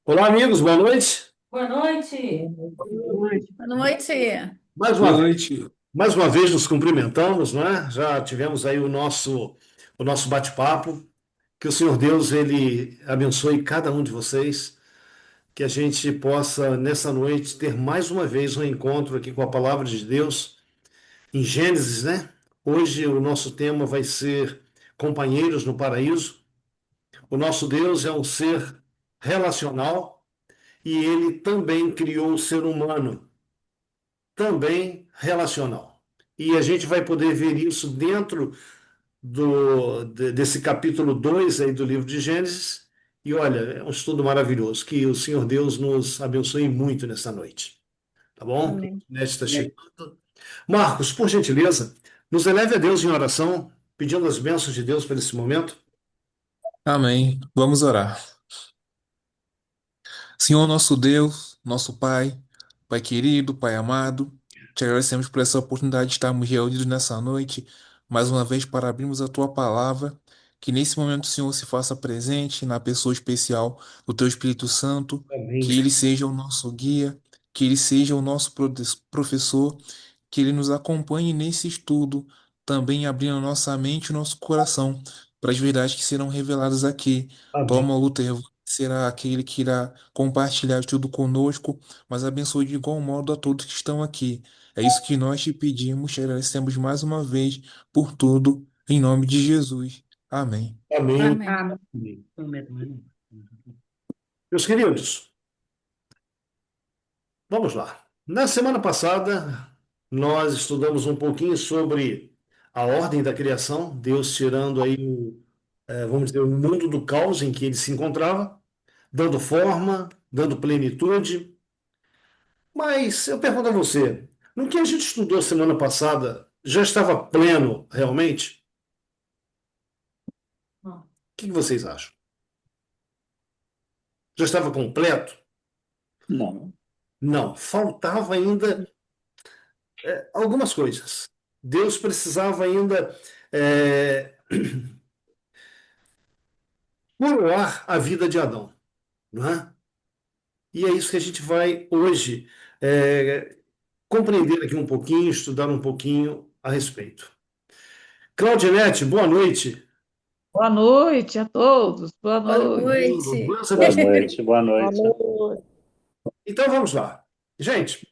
Olá, amigos, boa noite. Boa noite. Boa noite. Mais Boa uma, noite. mais uma vez nos cumprimentamos, não é? Já tivemos aí o nosso bate-papo. Que o Senhor Deus, ele abençoe cada um de vocês, que a gente possa, nessa noite, ter mais uma vez um encontro aqui com a palavra de Deus, em Gênesis, né? Hoje o nosso tema vai ser Companheiros no Paraíso. O nosso Deus é um ser relacional e ele também criou o ser humano também relacional. E a gente vai poder ver isso dentro desse capítulo 2 aí do livro de Gênesis. E olha, é um estudo maravilhoso. Que o Senhor Deus nos abençoe muito nessa noite. Tá bom? Amém. Nesta chegando. Marcos, por gentileza, nos eleve a Deus em oração, pedindo as bênçãos de Deus para esse momento. Amém. Vamos orar. Senhor nosso Deus, nosso Pai, Pai querido, Pai amado, te agradecemos por essa oportunidade de estarmos reunidos nessa noite, mais uma vez para abrirmos a tua palavra, que nesse momento o Senhor se faça presente na pessoa especial do teu Espírito Santo, Amém. que ele seja o nosso guia, que ele seja o nosso professor, que ele nos acompanhe nesse estudo, também abrindo a nossa mente e o nosso coração para as verdades que serão reveladas aqui. Amém. Toma, Luther, será aquele que irá compartilhar tudo conosco, mas abençoe de igual modo a todos que estão aqui. É isso que nós te pedimos, te agradecemos mais uma vez por tudo, em nome de Jesus. Amém. Amém. Amém. Amém. Amém. Meus queridos, vamos lá. Na semana passada, nós estudamos um pouquinho sobre a ordem da criação, Deus tirando aí vamos dizer, o mundo do caos em que ele se encontrava, dando forma, dando plenitude. Mas eu pergunto a você, no que a gente estudou semana passada, já estava pleno realmente? O que vocês acham? Já estava completo? Não, Não, faltava ainda algumas coisas. Deus precisava ainda é, coroar a vida de Adão, não é? E é isso que a gente vai hoje compreender aqui um pouquinho, estudar um pouquinho a respeito. Claudinete, boa noite. Boa noite a todos. Boa Olha, Boa noite. bem-vindo. noite. Deus boa abençoe. noite, boa Boa noite. noite. Então vamos lá. Gente,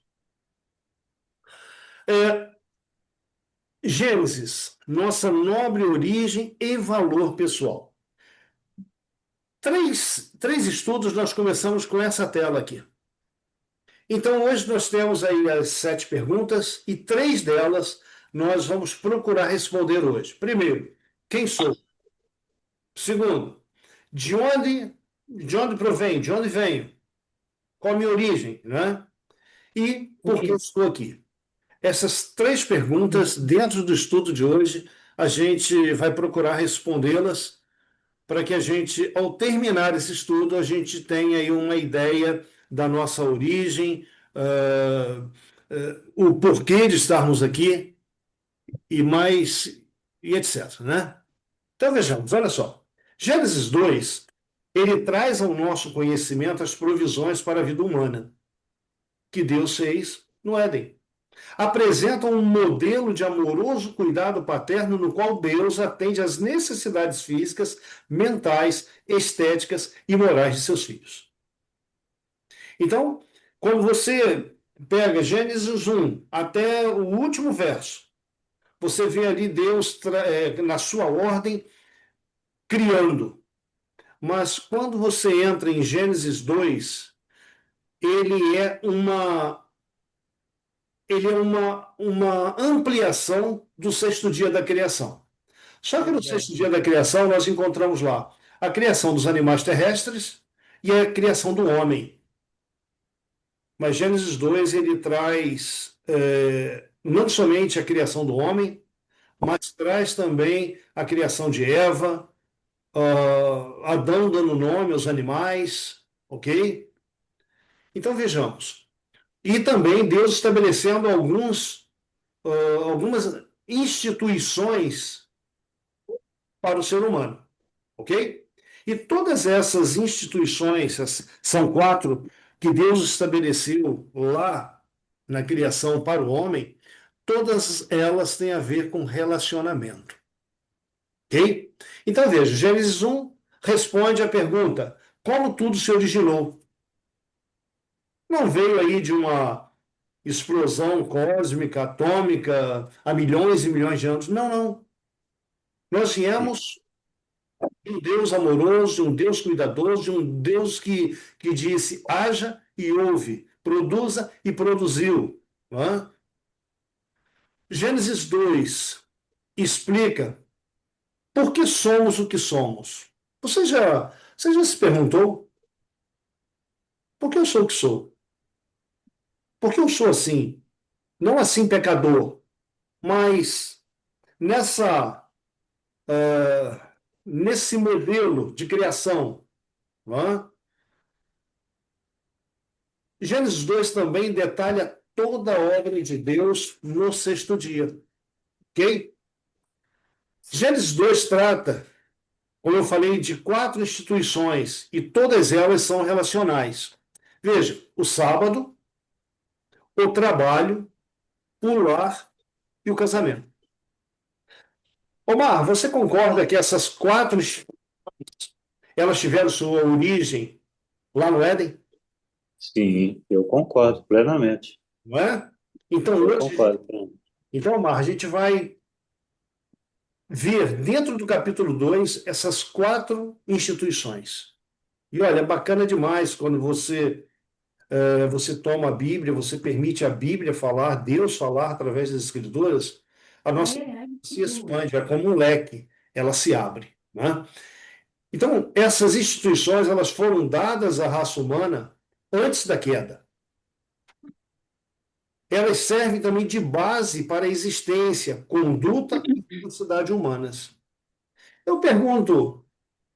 é, Gênesis, nossa nobre origem e valor pessoal. Três estudos nós começamos com essa tela aqui. Então hoje nós temos aí as 7 perguntas e 3 delas nós vamos procurar responder hoje. Primeiro, quem sou? Segundo, de onde provém, de onde venho? Qual a minha origem, né? E por que eu estou aqui? Essas 3 perguntas, dentro do estudo de hoje, a gente vai procurar respondê-las para que a gente, ao terminar esse estudo, a gente tenha aí uma ideia da nossa origem, o porquê de estarmos aqui e mais, e etc, né? Então vejamos, olha só. Gênesis 2, ele traz ao nosso conhecimento as provisões para a vida humana que Deus fez no Éden. Apresenta um modelo de amoroso cuidado paterno no qual Deus atende às necessidades físicas, mentais, estéticas e morais de seus filhos. Então, quando você pega Gênesis 1 até o último verso, você vê ali Deus na sua ordem criando. Mas quando você entra em Gênesis 2, ele é uma uma ampliação do sexto dia da criação. Só que no sexto dia da criação nós encontramos lá a criação dos animais terrestres e a criação do homem. Mas Gênesis 2 ele traz não somente a criação do homem, mas traz também a criação de Eva, Adão dando nome aos animais, ok? Então vejamos. E também Deus estabelecendo algumas instituições para o ser humano, ok? E todas essas instituições, são quatro, que Deus estabeleceu lá na criação para o homem, todas elas têm a ver com relacionamento. Ok? Então veja, Gênesis 1 responde à pergunta: como tudo se originou? Não veio aí de uma explosão cósmica, atômica, há milhões e milhões de anos. Não, não. Nós viemos de um Deus amoroso, de um Deus cuidadoso, de um Deus que disse: haja e ouve, produza e produziu. Não é? Gênesis 2 explica por que somos o que somos. Você já se perguntou por que eu sou o que sou? Por que eu sou assim? Não assim pecador, mas nessa, nesse modelo de criação. Não é? Gênesis 2 também detalha toda a obra de Deus no sexto dia. Ok? Gênesis 2 trata, como eu falei, de quatro instituições e todas elas são relacionais. Veja, o sábado, o trabalho, o lar e o casamento. Omar, você concorda que essas quatro elas tiveram sua origem lá no Éden? Sim, eu concordo plenamente. Não é? Então, Eu hoje, concordo plenamente. então, Omar, a gente vai ver dentro do capítulo 2 essas quatro instituições. E olha, é bacana demais quando você toma a Bíblia, você permite a Bíblia falar, Deus falar através das Escrituras, a nossa se expande, é como um leque, ela se abre. Né? Então, essas instituições elas foram dadas à raça humana antes da queda. Elas servem também de base para a existência, conduta e capacidade humanas. Eu pergunto,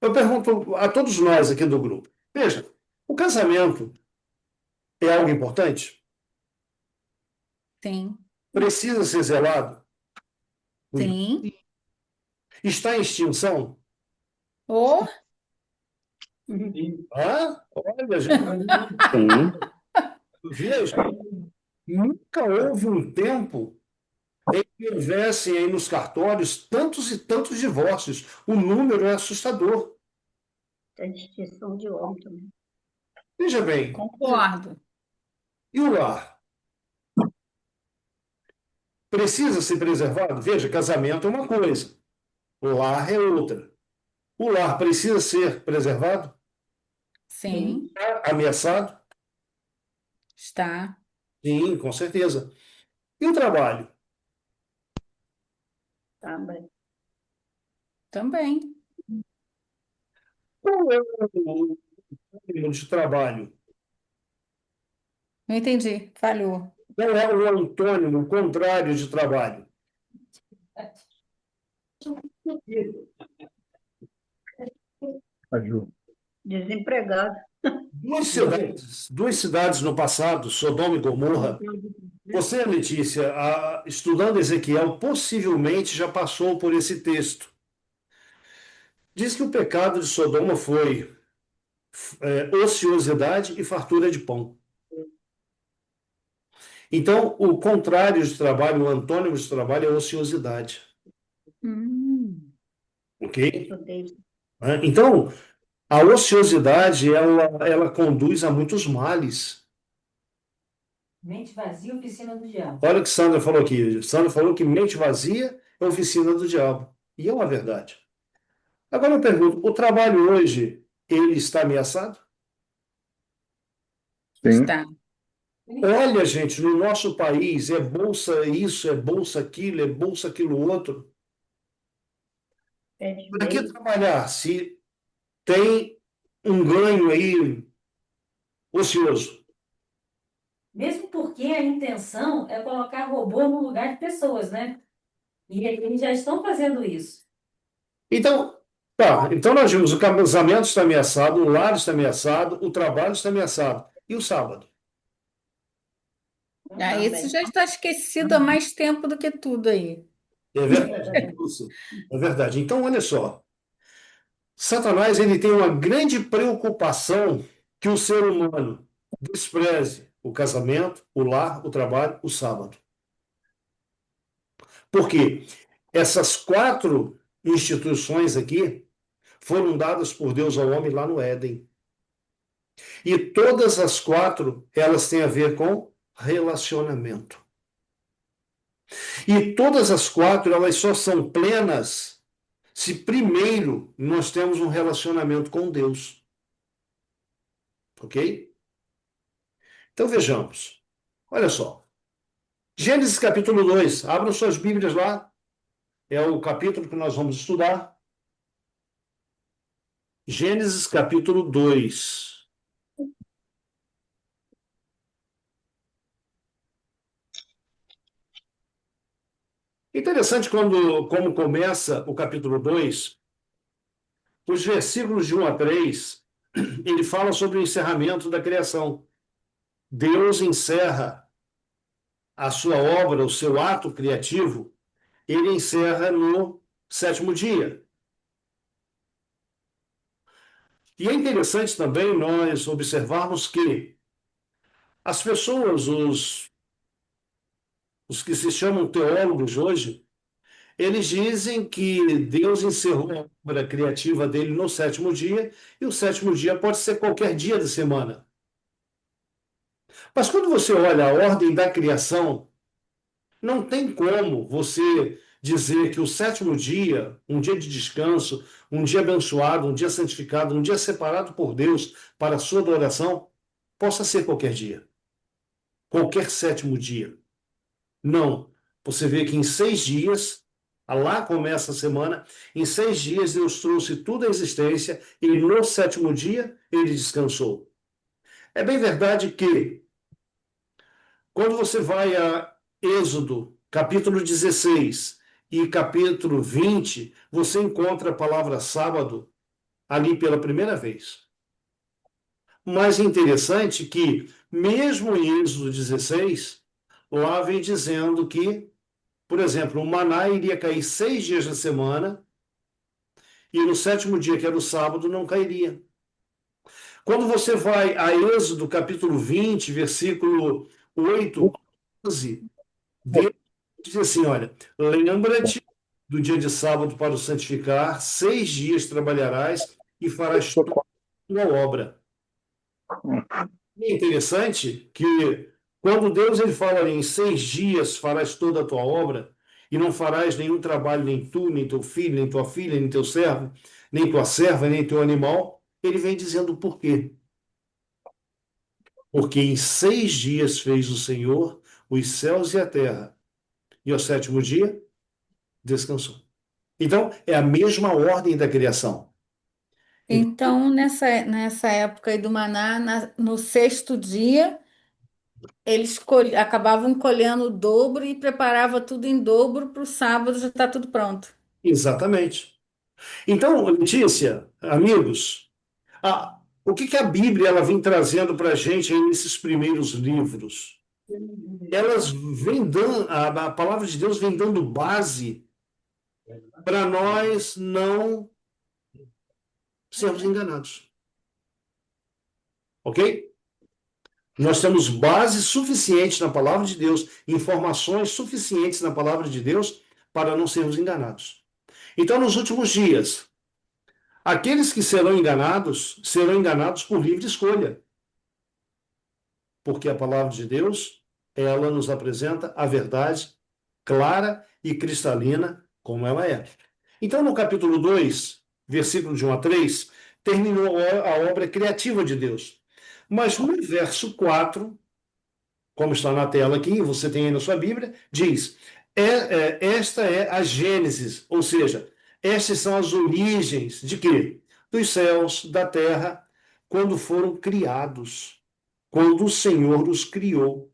eu pergunto a todos nós aqui do grupo. Veja, o casamento é algo importante? Sim, Precisa ser zelado? sim. Está em extinção? Ou Ah, olha, gente, Sim, veja, nunca houve um tempo em que houvessem aí nos cartórios tantos e tantos divórcios. O número é assustador. Tem extinção de homem também. Veja bem, concordo. e o lar? Precisa ser preservado? Veja, casamento é uma coisa, o lar é outra. O lar precisa ser preservado? Sim, Está ameaçado? está. Sim, com certeza. E o trabalho? Também. Também. Qual é o número de trabalho? Não entendi. Falhou. Qual é o antônimo, o contrário de trabalho? Desempregado. Duas cidades no passado, Sodoma e Gomorra. Você, Letícia, estudando Ezequiel, possivelmente já passou por esse texto. Diz que o pecado de Sodoma foi ociosidade e fartura de pão. Então, o contrário de trabalho, o antônimo de trabalho é ociosidade. Ok? Então, a ociosidade, ela conduz a muitos males. Mente vazia, oficina do diabo. Olha o que Sandra falou aqui. Sandra falou que mente vazia é oficina do diabo. E é uma verdade. Agora eu pergunto, o trabalho hoje, ele está ameaçado? Sim. Está. Olha, gente, no nosso país é bolsa isso, é bolsa aquilo outro. É de Para que meio. trabalhar se tem um ganho aí ocioso? Mesmo porque a intenção é colocar robô no lugar de pessoas, né? E eles já estão fazendo isso. Então, tá, então nós vimos o casamento está ameaçado, o lar está ameaçado, o trabalho está ameaçado. E o sábado? Ah, esse já está esquecido há mais tempo do que tudo aí. É verdade, isso. É verdade. Então, olha só. Satanás ele tem uma grande preocupação que o ser humano despreze o casamento, o lar, o trabalho, o sábado. Por quê? Essas 4 instituições aqui foram dadas por Deus ao homem lá no Éden. E todas as 4, elas têm a ver com relacionamento. E todas as 4, elas só são plenas se primeiro nós temos um relacionamento com Deus. Ok? Então vejamos. Olha só. Gênesis capítulo 2. Abram suas Bíblias lá. É o capítulo que nós vamos estudar. Gênesis capítulo 2. Interessante como começa o capítulo 2, os versículos de 1 a 3, ele fala sobre o encerramento da criação. Deus encerra a sua obra, o seu ato criativo, ele encerra no 7º dia. E é interessante também nós observarmos que as pessoas, os que se chamam teólogos hoje, eles dizem que Deus encerrou a obra criativa dele no 7º dia, e o 7º dia pode ser qualquer dia da semana. Mas quando você olha a ordem da criação, não tem como você dizer que o 7º dia, um dia de descanso, um dia abençoado, um dia santificado, um dia separado por Deus para a sua adoração, possa ser qualquer dia. Qualquer 7º dia. Não. Você vê que em 6 dias, lá começa a semana, em 6 dias Deus trouxe tudo à existência e no 7º dia ele descansou. É bem verdade que quando você vai a Êxodo, capítulo 16 e capítulo 20, você encontra a palavra sábado ali pela primeira vez. Mas é interessante que, mesmo em Êxodo 16, lá vem dizendo que, por exemplo, o maná iria cair 6 dias na semana e no 7º dia, que era o sábado, não cairia. Quando você vai a Êxodo, capítulo 20, versículo 8, 11, Deus diz assim, olha, lembra-te do dia de sábado para o santificar, 6 dias trabalharás e farás toda a tua obra. E é interessante que quando Deus ele fala em 6 dias farás toda a tua obra, e não farás nenhum trabalho, nem tu, nem teu filho, nem tua filha, nem teu servo, nem tua serva, nem teu animal, ele vem dizendo por quê. Porque em 6 dias fez o Senhor os céus e a terra, e ao 7º dia descansou. Então, é a mesma ordem da criação. Então, nessa época aí do maná, no 6º dia, eles acabavam colhendo o dobro e preparava tudo em dobro para o sábado já estar tudo pronto. Exatamente. Então, Letícia, amigos, o que a Bíblia ela vem trazendo para a gente aí nesses primeiros livros? Elas vêm dando, a palavra de Deus vem dando base para nós não sermos enganados. Ok? Nós temos base suficiente na palavra de Deus, informações suficientes na palavra de Deus para não sermos enganados. Então, nos últimos dias, aqueles que serão enganados por livre escolha. Porque a palavra de Deus, ela nos apresenta a verdade clara e cristalina como ela é. Então, no capítulo 2, versículo de 1 a 3, terminou a obra criativa de Deus. Mas no verso 4, como está na tela aqui, você tem aí na sua Bíblia, diz: esta é a Gênesis, ou seja, estas são as origens de quê? Dos céus, da terra, quando foram criados, quando o Senhor os criou.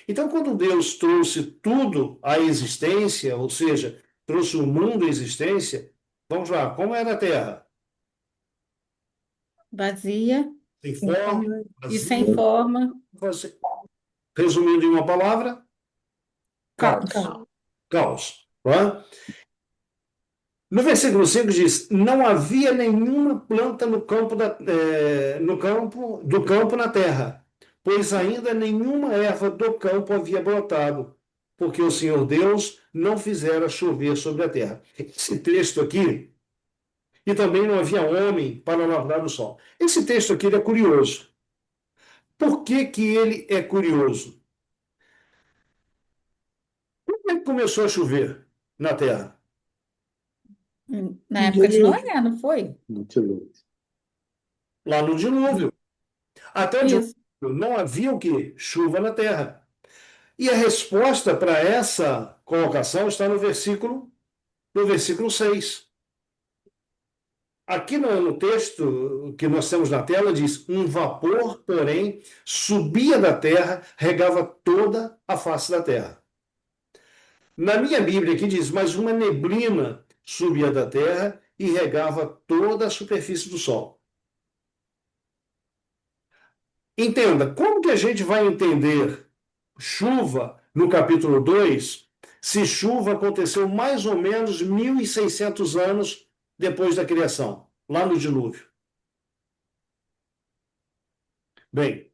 Então, quando Deus trouxe tudo à existência, ou seja, trouxe o mundo à existência, vamos lá, como era a terra? Vazia Sem forma, e sem forma. vazia. Resumindo em uma palavra, Caos. caos. Não é? No versículo 5 diz: não havia nenhuma planta do campo na terra, pois ainda nenhuma erva do campo havia brotado, porque o Senhor Deus não fizera chover sobre a terra. Esse texto aqui, e também não havia homem para lavrar o sol. Esse texto aqui ele é curioso. Por que que ele é curioso? Como é que começou a chover na terra? Na época de Dilúvio. Noé, não foi? Muito louco. Lá no dilúvio. Até o dilúvio Isso. não havia o quê? Chuva na terra. E a resposta para essa colocação está no versículo 6. Aqui no texto que nós temos na tela diz: um vapor, porém, subia da terra, regava toda a face da terra. Na minha Bíblia aqui diz: mas uma neblina subia da terra e regava toda a superfície do sol. Entenda, como que a gente vai entender chuva no capítulo 2, se chuva aconteceu mais ou menos 1.600 anos depois da criação, lá no dilúvio? Bem,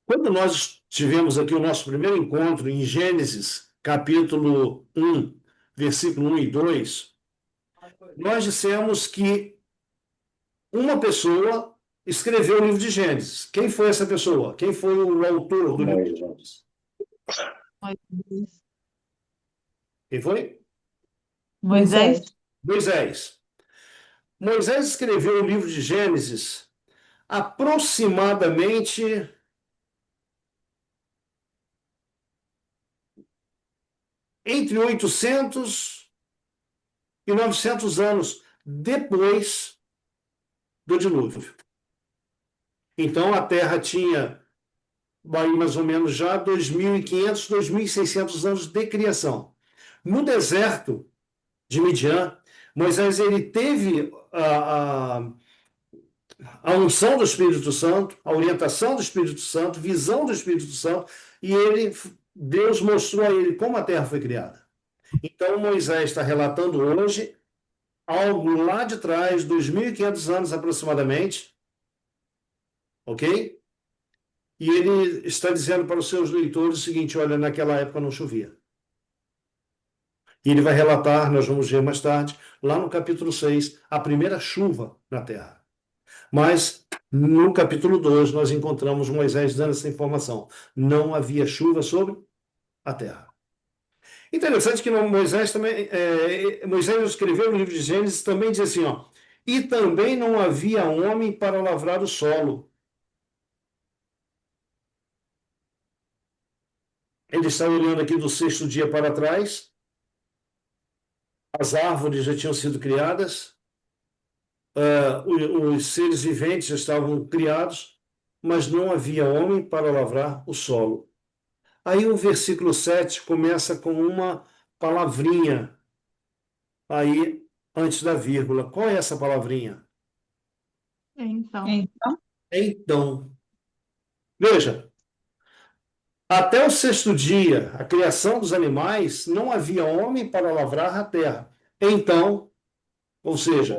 quando nós tivemos aqui o nosso primeiro encontro em Gênesis, capítulo 1, versículo 1 e 2, nós dissemos que uma pessoa escreveu o livro de Gênesis. Quem foi essa pessoa? Quem foi o autor do livro de Gênesis? Quem foi? Moisés. Moisés. Moisés escreveu o livro de Gênesis aproximadamente entre 800 e 900 anos depois do dilúvio. Então a Terra tinha aí mais ou menos já 2.500, 2.600 anos de criação. No deserto de Midian, Moisés ele teve a unção do Espírito Santo, a orientação do Espírito Santo, visão do Espírito Santo, e Deus mostrou a ele como a terra foi criada. Então Moisés está relatando hoje algo lá de trás, 2.500 anos aproximadamente, ok? E ele está dizendo para os seus leitores o seguinte: olha, naquela época não chovia. E ele vai relatar, nós vamos ver mais tarde, lá no capítulo 6, a primeira chuva na terra. Mas no capítulo 2 nós encontramos Moisés dando essa informação. Não havia chuva sobre a terra. Interessante que Moisés também, Moisés escreveu no livro de Gênesis, também diz assim, ó, e também não havia homem para lavrar o solo. Ele está olhando aqui do sexto dia para trás, as árvores já tinham sido criadas, os seres viventes já estavam criados, mas não havia homem para lavrar o solo. Aí o versículo 7 começa com uma palavrinha aí antes da vírgula. Qual é essa palavrinha? Então. Então. Veja, até o sexto dia, a criação dos animais, não havia homem para lavrar a terra. Então, ou seja,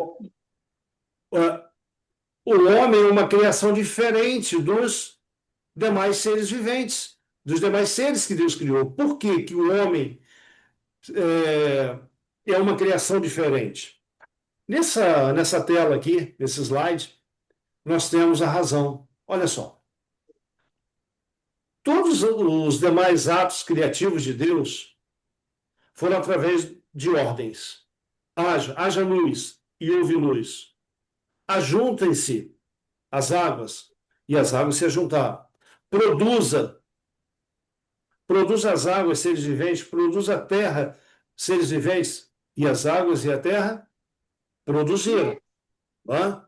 o homem é uma criação diferente dos demais seres viventes, dos demais seres que Deus criou. Por que que o homem é uma criação diferente? Nessa tela aqui, nesse slide, nós temos a razão. Olha só. Todos os demais atos criativos de Deus foram através de ordens. Haja luz e houve luz. Ajuntem-se as águas e as águas se ajuntaram. Produza as águas, seres viventes, produza a terra, seres viventes, e as águas e a terra produziram. Tá?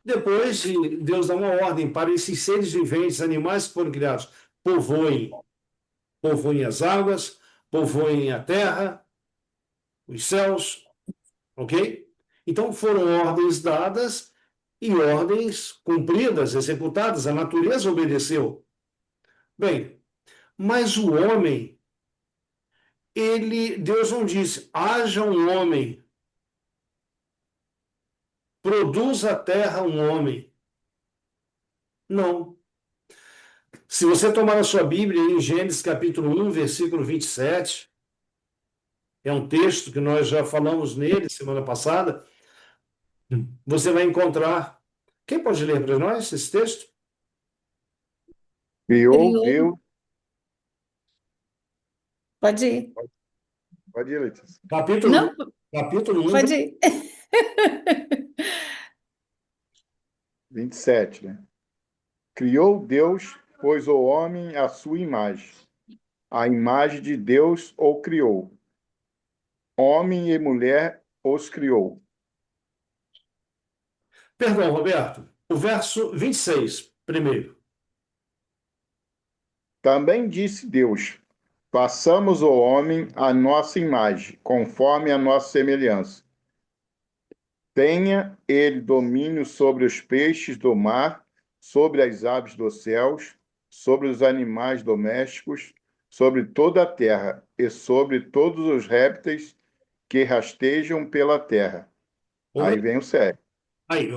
Depois, Deus dá uma ordem para esses seres viventes, animais que foram criados, povoem as águas, povoem a terra, os céus, ok? Então foram ordens dadas e ordens cumpridas, executadas, a natureza obedeceu. Bem, mas o homem, Deus não disse, haja um homem, produza a terra um homem. Não. Se você tomar a sua Bíblia em Gênesis capítulo 1, versículo 27, é um texto que nós já falamos nele semana passada, você vai encontrar. Quem pode ler para nós esse texto? Criou Criou. Deus. Pode ir. Pode ir, Letícia. Capítulo, Não, capítulo 1, pode ir. 27, né? Criou Deus, pois o homem à sua imagem. A imagem de Deus o criou. Homem e mulher os criou. Perdão, Roberto. O verso 26, primeiro. Também disse Deus: façamos o homem à nossa imagem, conforme a nossa semelhança. Tenha ele domínio sobre os peixes do mar, sobre as aves dos céus, sobre os animais domésticos, sobre toda a terra e sobre todos os répteis que rastejam pela terra. Aí vem o sério. Aí,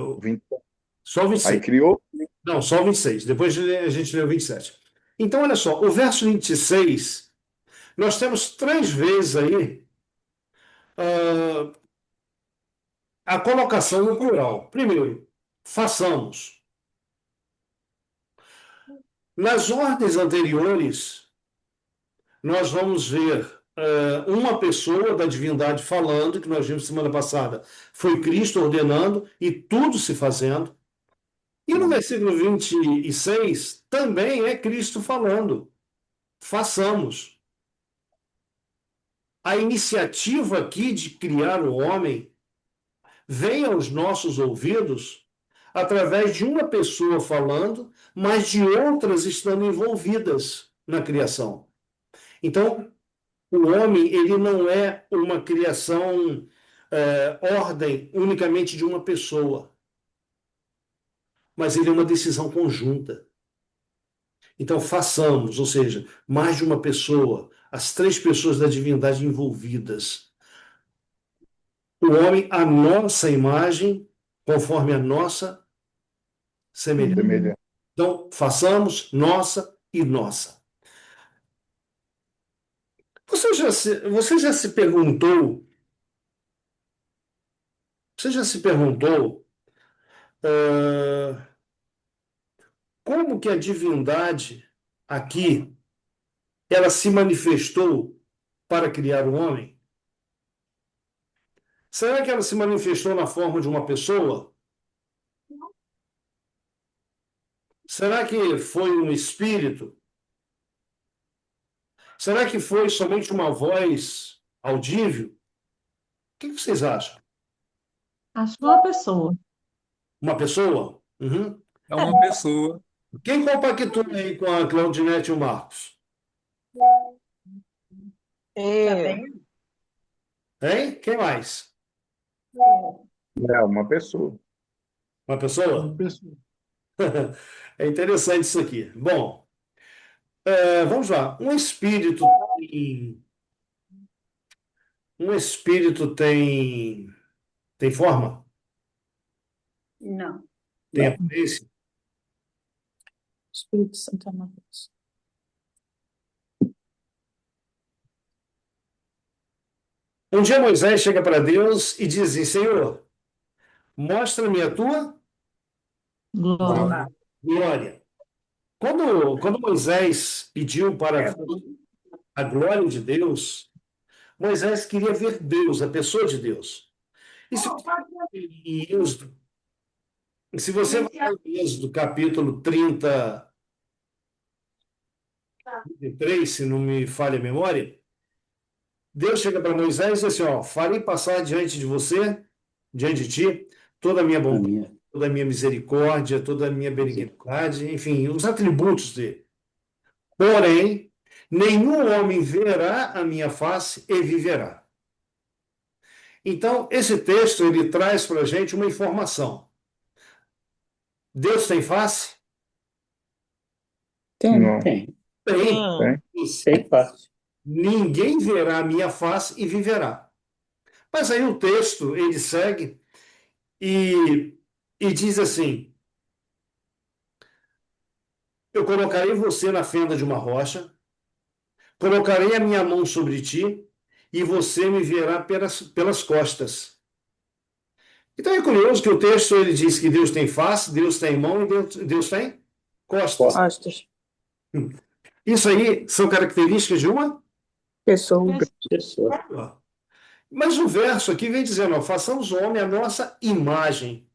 só o Aí 26. criou. Não, só o 26. Depois a gente lê o 27. Então, olha só, o verso 26, nós temos 3 vezes aí a colocação no plural. Primeiro, façamos. Nas ordens anteriores, nós vamos ver uma pessoa da divindade falando, que nós vimos semana passada, foi Cristo ordenando e tudo se fazendo. E no versículo 26, também é Cristo falando. Façamos. A iniciativa aqui de criar o homem vem aos nossos ouvidos através de uma pessoa falando, mas de outras estando envolvidas na criação. Então, o homem, ele não é uma criação, ordem unicamente de uma pessoa, mas ele é uma decisão conjunta. Então, façamos, ou seja, mais de uma pessoa, as 3 pessoas da divindade envolvidas. O homem, a nossa imagem, conforme a nossa semelhança. Semelhança. Então, façamos nossa e nossa. Você já se perguntou como que a divindade aqui ela se manifestou para criar o homem? Será que ela se manifestou na forma de uma pessoa? Será que foi um espírito? Será que foi somente uma voz audível? O que vocês acham? Acho uma pessoa. Uma pessoa? Uhum. É uma pessoa. Quem compactua aí com a Claudinete e o Marcos? Tá bem? Hein? Quem mais? É uma pessoa. Uma pessoa? É interessante isso aqui. Bom, vamos lá. Um espírito tem forma? Não. Tem aparência? Espírito Santo é uma coisa. Um dia Moisés chega para Deus e diz assim, Senhor, mostra-me a tua Glória. glória. Quando Moisés pediu para ver a glória de Deus, Moisés queria ver Deus, a pessoa de Deus. E se você vai em Êxodo capítulo 33, se não me falha a memória, Deus chega para Moisés e diz assim, ó, farei passar diante de você, diante de ti, toda a minha bondade, toda a minha misericórdia, toda a minha benignidade, enfim, os atributos dele. Porém, nenhum homem verá a minha face e viverá. Então, esse texto, ele traz para a gente uma informação. Deus tem face? Tem. Tem. Tem fácil. ninguém verá a minha face e viverá. Mas aí o texto, ele segue e diz assim: eu colocarei você na fenda de uma rocha, colocarei a minha mão sobre ti, e você me verá pelas costas. Então é curioso que o texto ele diz que Deus tem face, Deus tem mão e Deus tem costas. Costas. Isso aí são características de uma Pessoa. pessoa. Mas o verso aqui vem dizendo, ó, façamos o homem a nossa imagem.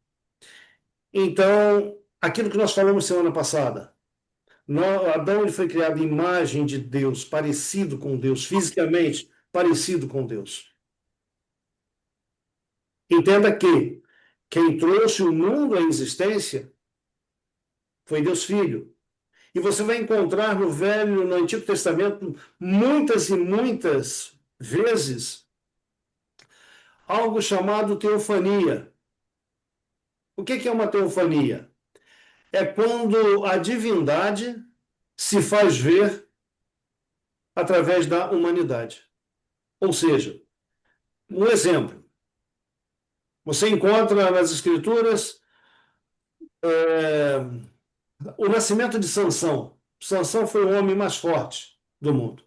Então, aquilo que nós falamos semana passada, Adão ele foi criado em imagem de Deus, parecido com Deus, fisicamente parecido com Deus. Entenda que quem trouxe o mundo à existência foi Deus Filho. E você vai encontrar no Antigo Testamento, muitas e muitas vezes, algo chamado teofania. O que é uma teofania? É quando a divindade se faz ver através da humanidade. Ou seja, um exemplo. Você encontra nas Escrituras o nascimento de Sansão. Sansão foi o homem mais forte do mundo.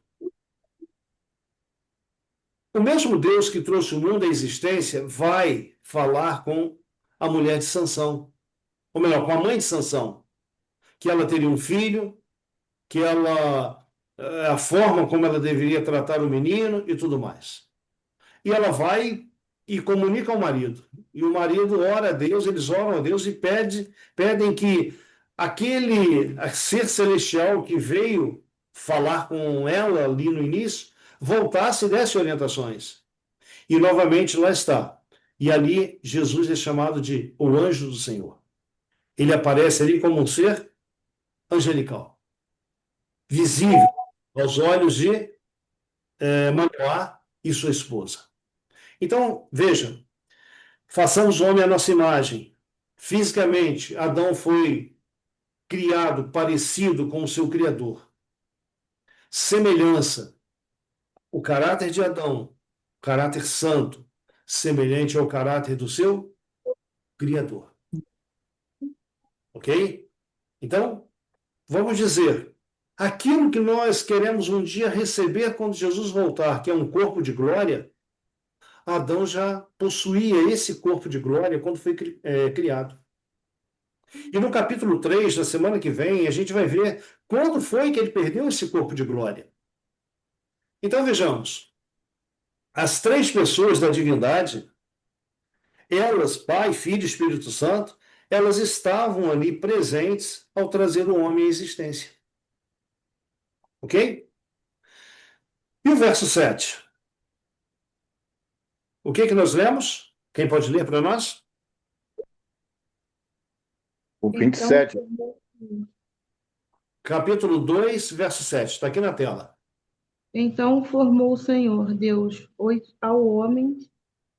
O mesmo Deus que trouxe o mundo à existência vai falar com a mulher de Sansão, ou melhor, com a mãe de Sansão, que ela teria um filho, que a forma como ela deveria tratar o menino e tudo mais. E ela vai e comunica ao marido. E o marido ora a Deus, eles oram a Deus e pedem que aquele ser celestial que veio falar com ela ali no início voltasse e desse orientações. E novamente lá está. E ali Jesus é chamado de o anjo do Senhor. Ele aparece ali como um ser angelical, visível aos olhos de Manoá e sua esposa. Então, veja, façamos o homem à nossa imagem. Fisicamente, Adão foi criado parecido com o seu Criador. Semelhança. O caráter de Adão, caráter santo, semelhante ao caráter do seu Criador. Ok? Então, vamos dizer, aquilo que nós queremos um dia receber quando Jesus voltar, que é um corpo de glória, Adão já possuía esse corpo de glória quando foi criado. E no capítulo 3, na semana que vem, a gente vai ver quando foi que ele perdeu esse corpo de glória. Então vejamos, as três pessoas da divindade, elas, Pai, Filho e Espírito Santo, elas estavam ali presentes ao trazer o homem à existência. Ok? E o verso 7? O que nós lemos? Quem pode ler para nós? O 27. Capítulo 2, verso 7. Está aqui na tela. Então formou o Senhor Deus ao homem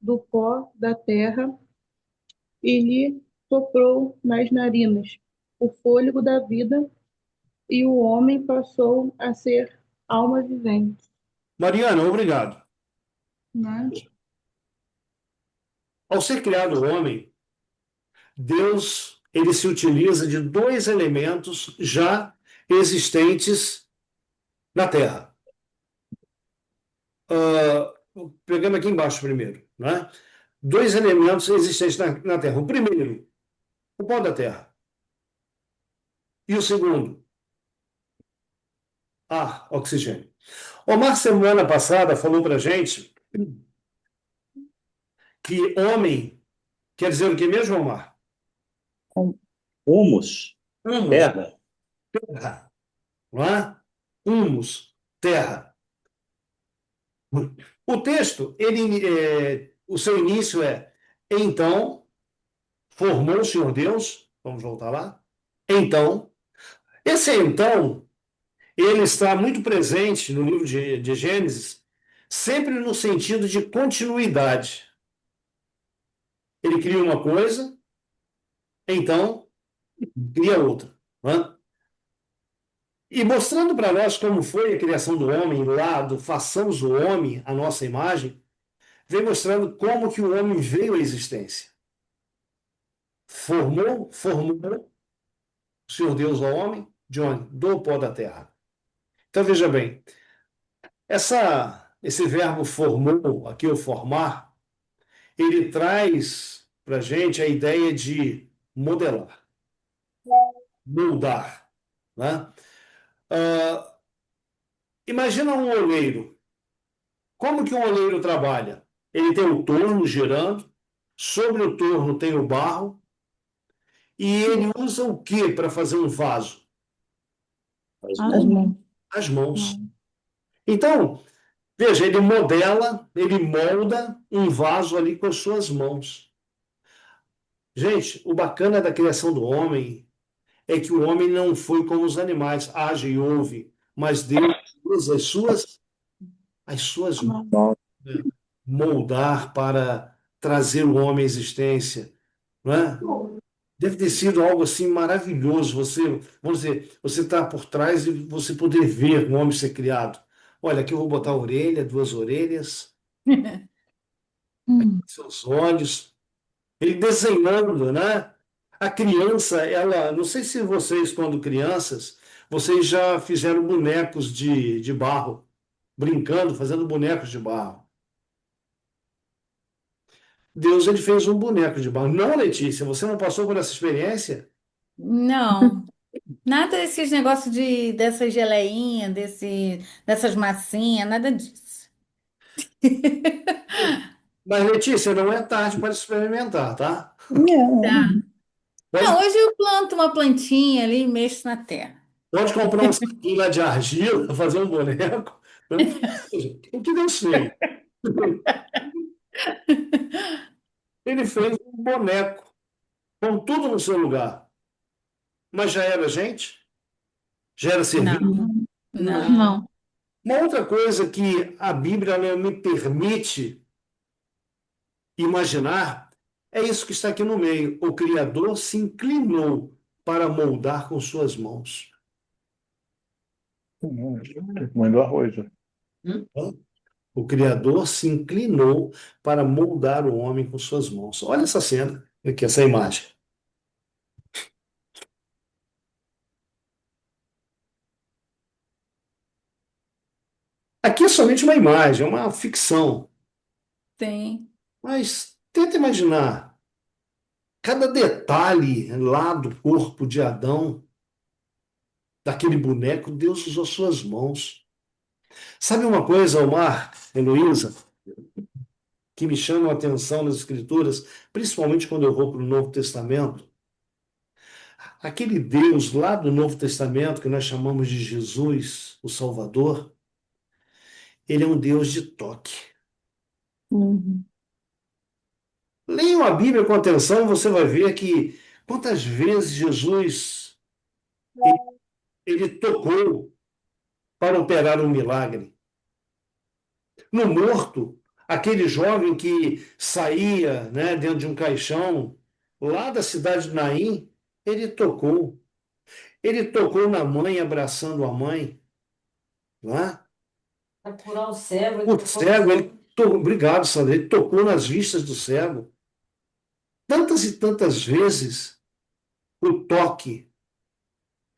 do pó da terra e lhe soprou nas narinas o fôlego da vida, e o homem passou a ser alma vivente. Mariana, obrigado. Né? Ao ser criado o homem, Deus ele se utiliza de dois elementos já existentes na Terra. Pegando aqui embaixo primeiro, né? Dois elementos existentes na Terra. O primeiro, o pó da Terra. E o segundo, ar, oxigênio. Omar, semana passada, falou para a gente que homem quer dizer o que mesmo, Omar? Humus, Humus, terra. terra. Não é? Humus, terra. O texto, o seu início é: então formou o Senhor Deus. Vamos voltar lá. Então, esse então, ele está muito presente no livro de Gênesis, sempre no sentido de continuidade. Ele cria uma coisa, então cria outra. Não é? E mostrando para nós como foi a criação do homem, lá do façamos o homem à nossa imagem, vem mostrando como que o homem veio à existência. Formou o Senhor Deus ao homem, de onde? Do pó da terra. Então veja bem, esse verbo formou, aqui o formar, ele traz para a gente a ideia de modelar, moldar, né? Ah, imagina um oleiro. Como que um oleiro trabalha? Ele tem o torno girando, sobre o torno tem o barro, e ele usa o que para fazer um vaso? As As mãos. mãos. As mãos. Então, veja, ele modela, ele molda um vaso ali com as suas mãos. Gente, o bacana da criação do homem é que o homem não foi como os animais, age e ouve, mas Deus usa as suas mãos, né, moldar para trazer o homem à existência, não é? Deve ter sido algo assim maravilhoso. Vamos dizer, você está por trás e você poder ver um homem ser criado. Olha, aqui eu vou botar a orelha, duas orelhas, seus olhos, ele desenhando, né? A criança, ela, não sei se vocês, quando crianças, vocês já fizeram bonecos de barro, brincando, fazendo bonecos de barro. Deus, ele fez um boneco de barro. Não, Letícia, você não passou por essa experiência? Não, nada desses negócios dessas geleinhas, dessas massinhas, nada disso. Mas, Letícia, não é tarde para experimentar, tá? Tá. Não. Não, Pode, hoje eu planto uma plantinha ali e mexo na terra. pode comprar um saquinho lá de argila, fazer um boneco. Não precisa, o que Deus fez? Ele fez um boneco, com tudo no seu lugar. Mas já era gente? Já era serviço? Não, Não. não. Não. Uma outra coisa que a Bíblia não me permite imaginar é isso que está aqui no meio. O Criador se inclinou para moldar com suas mãos. Mãe do arroz. O Criador se inclinou para moldar o homem com suas mãos. Olha essa cena, aqui, essa imagem. Aqui é somente uma imagem, é uma ficção. Tem. Mas tenta imaginar cada detalhe lá do corpo de Adão, daquele boneco, Deus usou suas mãos. Sabe uma coisa, Omar, Heloísa, que me chama a atenção nas Escrituras, principalmente quando eu vou para o Novo Testamento? Aquele Deus lá do Novo Testamento, que nós chamamos de Jesus, o Salvador, ele é um Deus de toque. Uhum. Leiam a Bíblia com atenção, você vai ver que quantas vezes Jesus ele tocou para operar um milagre. No morto, aquele jovem que saía, né, dentro de um caixão, lá da cidade de Naim, ele tocou. Ele tocou na mãe, abraçando a mãe. Lá. Para curar o cego, ele O tocou cego, no ele tocou, obrigado, Sandra, ele tocou nas vistas do cego. Tantas e tantas vezes o toque.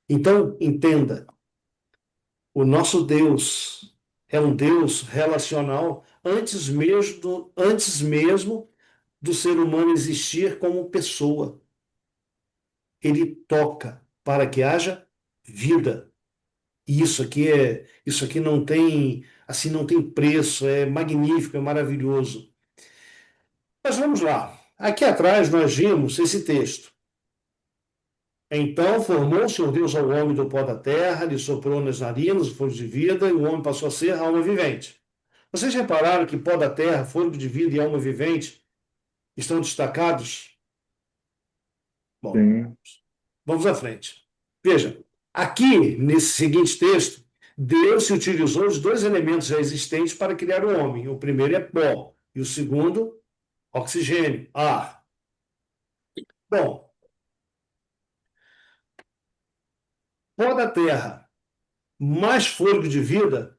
Então, entenda, o nosso Deus é um Deus relacional antes mesmo do ser humano existir como pessoa. Ele toca para que haja vida. E isso aqui não tem, assim, não tem preço, é magnífico, é maravilhoso. Mas vamos lá. Aqui atrás nós vimos esse texto. Então formou o Senhor Deus ao homem do pó da terra, lhe soprou nas narinas o fôlego de vida, e o homem passou a ser alma vivente. Vocês repararam que pó da terra, fôlego de vida e alma vivente estão destacados? Bom, Sim. vamos à frente. Veja, aqui, nesse seguinte texto, Deus se utilizou os dois elementos já existentes para criar o homem. O primeiro é pó, e o segundo, oxigênio, ar. Bom, pó da terra. mais fôlego de vida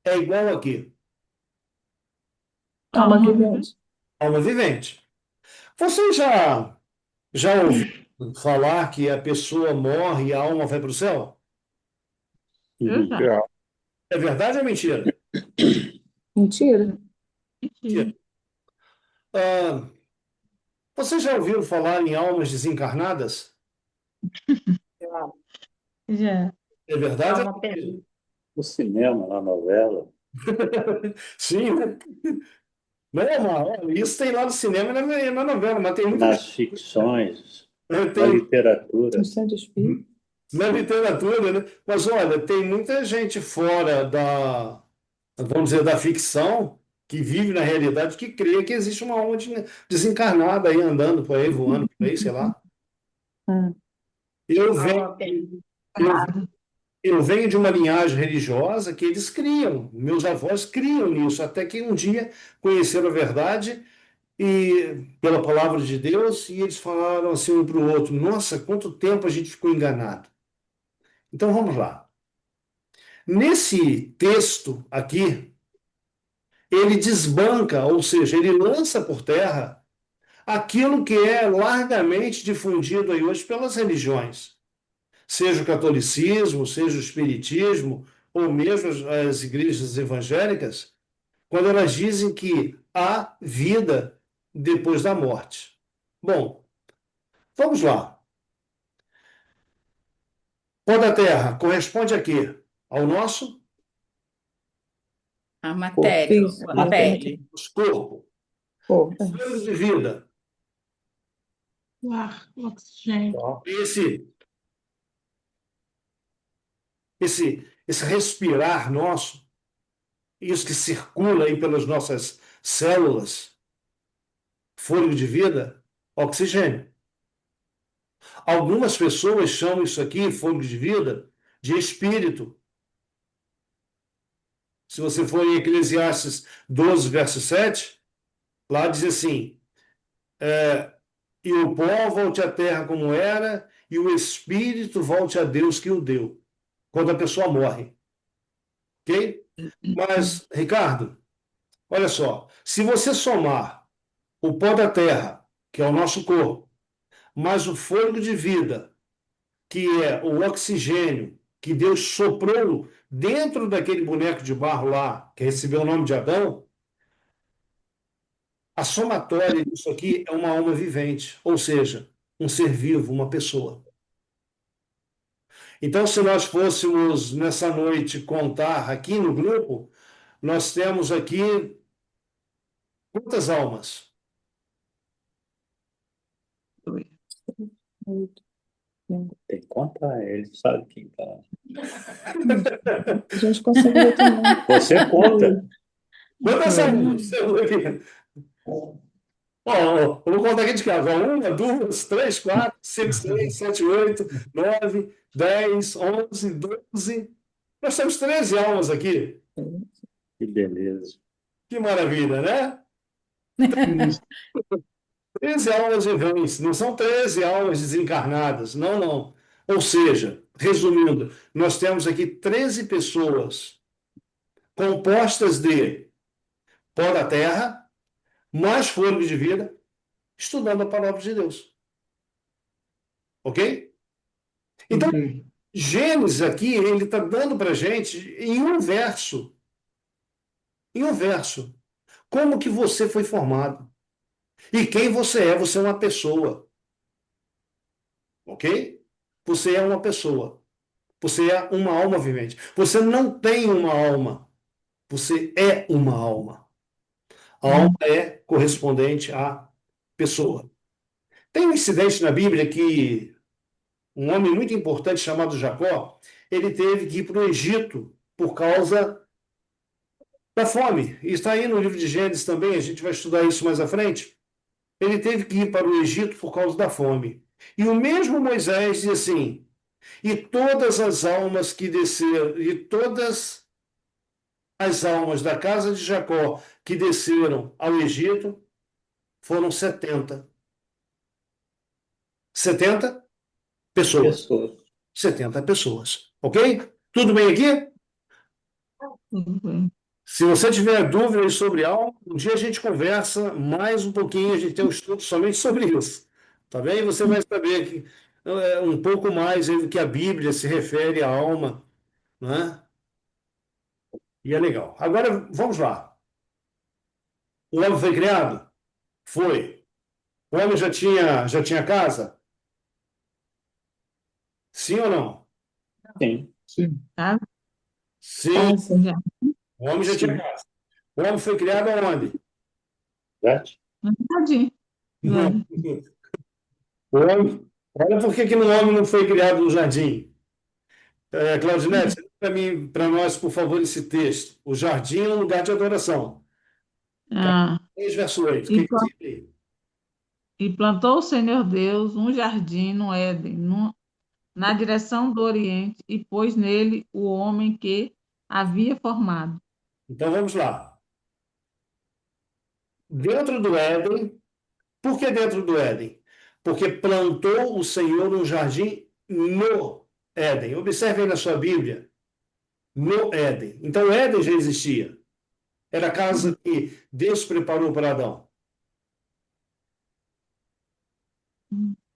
é igual a quê? Alma Alma vivente. Alma vivente. Você já ouviu falar que a pessoa morre e a alma vai para o céu? Exato. Já. É verdade ou é mentira? Mentira. Mentira. Ah, você já ouviu falar em almas desencarnadas? Já. É verdade ou Alma é mentira? perdida. No cinema, na novela, Sim, né? Não, olha, isso tem lá no cinema e na novela, mas tem muita nas ficções, na tem literatura. No centro espírita. na literatura, né? Mas olha, tem muita gente fora vamos dizer, da ficção, que vive na realidade, que crê que existe uma alma desencarnada aí andando por aí, voando por aí, sei lá. Ah, Eu venho, Alma perdida. eu, eu venho de uma linhagem religiosa que eles criam, meus avós criam nisso, até que um dia conheceram a verdade e pela palavra de Deus, e eles falaram assim um para o outro: Nossa, quanto tempo a gente ficou enganado. Então vamos lá. Nesse texto aqui, ele desbanca, ou seja, ele lança por terra aquilo que é largamente difundido aí hoje pelas religiões, seja o catolicismo, seja o espiritismo, ou mesmo as igrejas evangélicas, quando elas dizem que há vida depois da morte. Bom, vamos lá. Pó da terra corresponde a quê? Ao nosso A matéria, Físico. a pele. corpo. Pô, Fôlego de vida. O ar, o oxigênio. Esse respirar nosso, isso que circula aí pelas nossas células, fôlego de vida, oxigênio. Algumas pessoas chamam isso aqui, fôlego de vida, de espírito. Se você for em Eclesiastes 12, verso 7, lá diz assim: e o pó volte à terra como era, e o espírito volte a Deus que o deu, quando a pessoa morre. Ok? Mas, Ricardo, olha só, se você somar o pó da terra, que é o nosso corpo, mais o fôlego de vida, que é o oxigênio que Deus soprou dentro daquele boneco de barro lá, que recebeu o nome de Adão, a somatória disso aqui é uma alma vivente, ou seja, um ser vivo, uma pessoa. Então, se nós fôssemos nessa noite contar aqui no grupo, nós temos aqui quantas almas? 8, 9. Tem que contar, ele sabe quem tá. A gente consegue ver também. Você conta. Quantas almas? Ó, eu vou contar aqui de casa. Uma, duas, três, quatro, cinco, seis, sete, oito, nove, 10, 11, 12. Nós temos 13 almas aqui. Que beleza. Que maravilha, né? 13 almas viventes, não são 13 almas desencarnadas. Não, não. Ou seja, resumindo, nós temos aqui 13 pessoas compostas de pó da terra, mais fôlego de vida, estudando a palavra de Deus. Ok? Então, Gênesis aqui, ele está dando para a gente, em um verso, como que você foi formado. E quem você é uma pessoa. Ok? Você é uma pessoa. Você é uma alma vivente. Você não tem uma alma. Você é uma alma. A alma é correspondente à pessoa. Tem um incidente na Bíblia que um homem muito importante chamado Jacó, ele teve que ir para o Egito por causa da fome. E está aí no livro de Gênesis também, a gente vai estudar isso mais à frente. Ele teve que ir para o Egito por causa da fome. E o mesmo Moisés diz assim: e todas as almas que desceram, e todas as almas da casa de Jacó que desceram ao Egito foram 70. 70 pessoas. Pessoas. 70 pessoas. Ok? Tudo bem aqui? Tudo bem. Se você tiver dúvidas sobre algo, um dia a gente conversa mais um pouquinho, a gente tem um estudo somente sobre isso. Tá bem? Você vai saber um pouco mais aí do que a Bíblia se refere à alma, né? E é legal. Agora, vamos lá. O homem foi criado? Foi. O homem já tinha casa? Sim ou não? Sim, Sim. Tá? Sim, Sim. Já. o homem já tinha sim. casa. O homem foi criado aonde? Verdade? Verdade. Não. O homem. Olha por que que o homem não foi criado no jardim. Claudinete, para mim, para nós, por favor, esse texto. O jardim é um lugar de adoração. Ah, 3 verso 8. O e, que que plan- diz aí? e plantou o Senhor Deus um jardim no Éden, na direção do Oriente, e pôs nele o homem que havia formado. Então vamos lá. Dentro do Éden, por que dentro do Éden? Porque plantou o Senhor um jardim no Éden. Observe aí na sua Bíblia, no Éden. Então o Éden já existia. Era a casa que Deus preparou para Adão.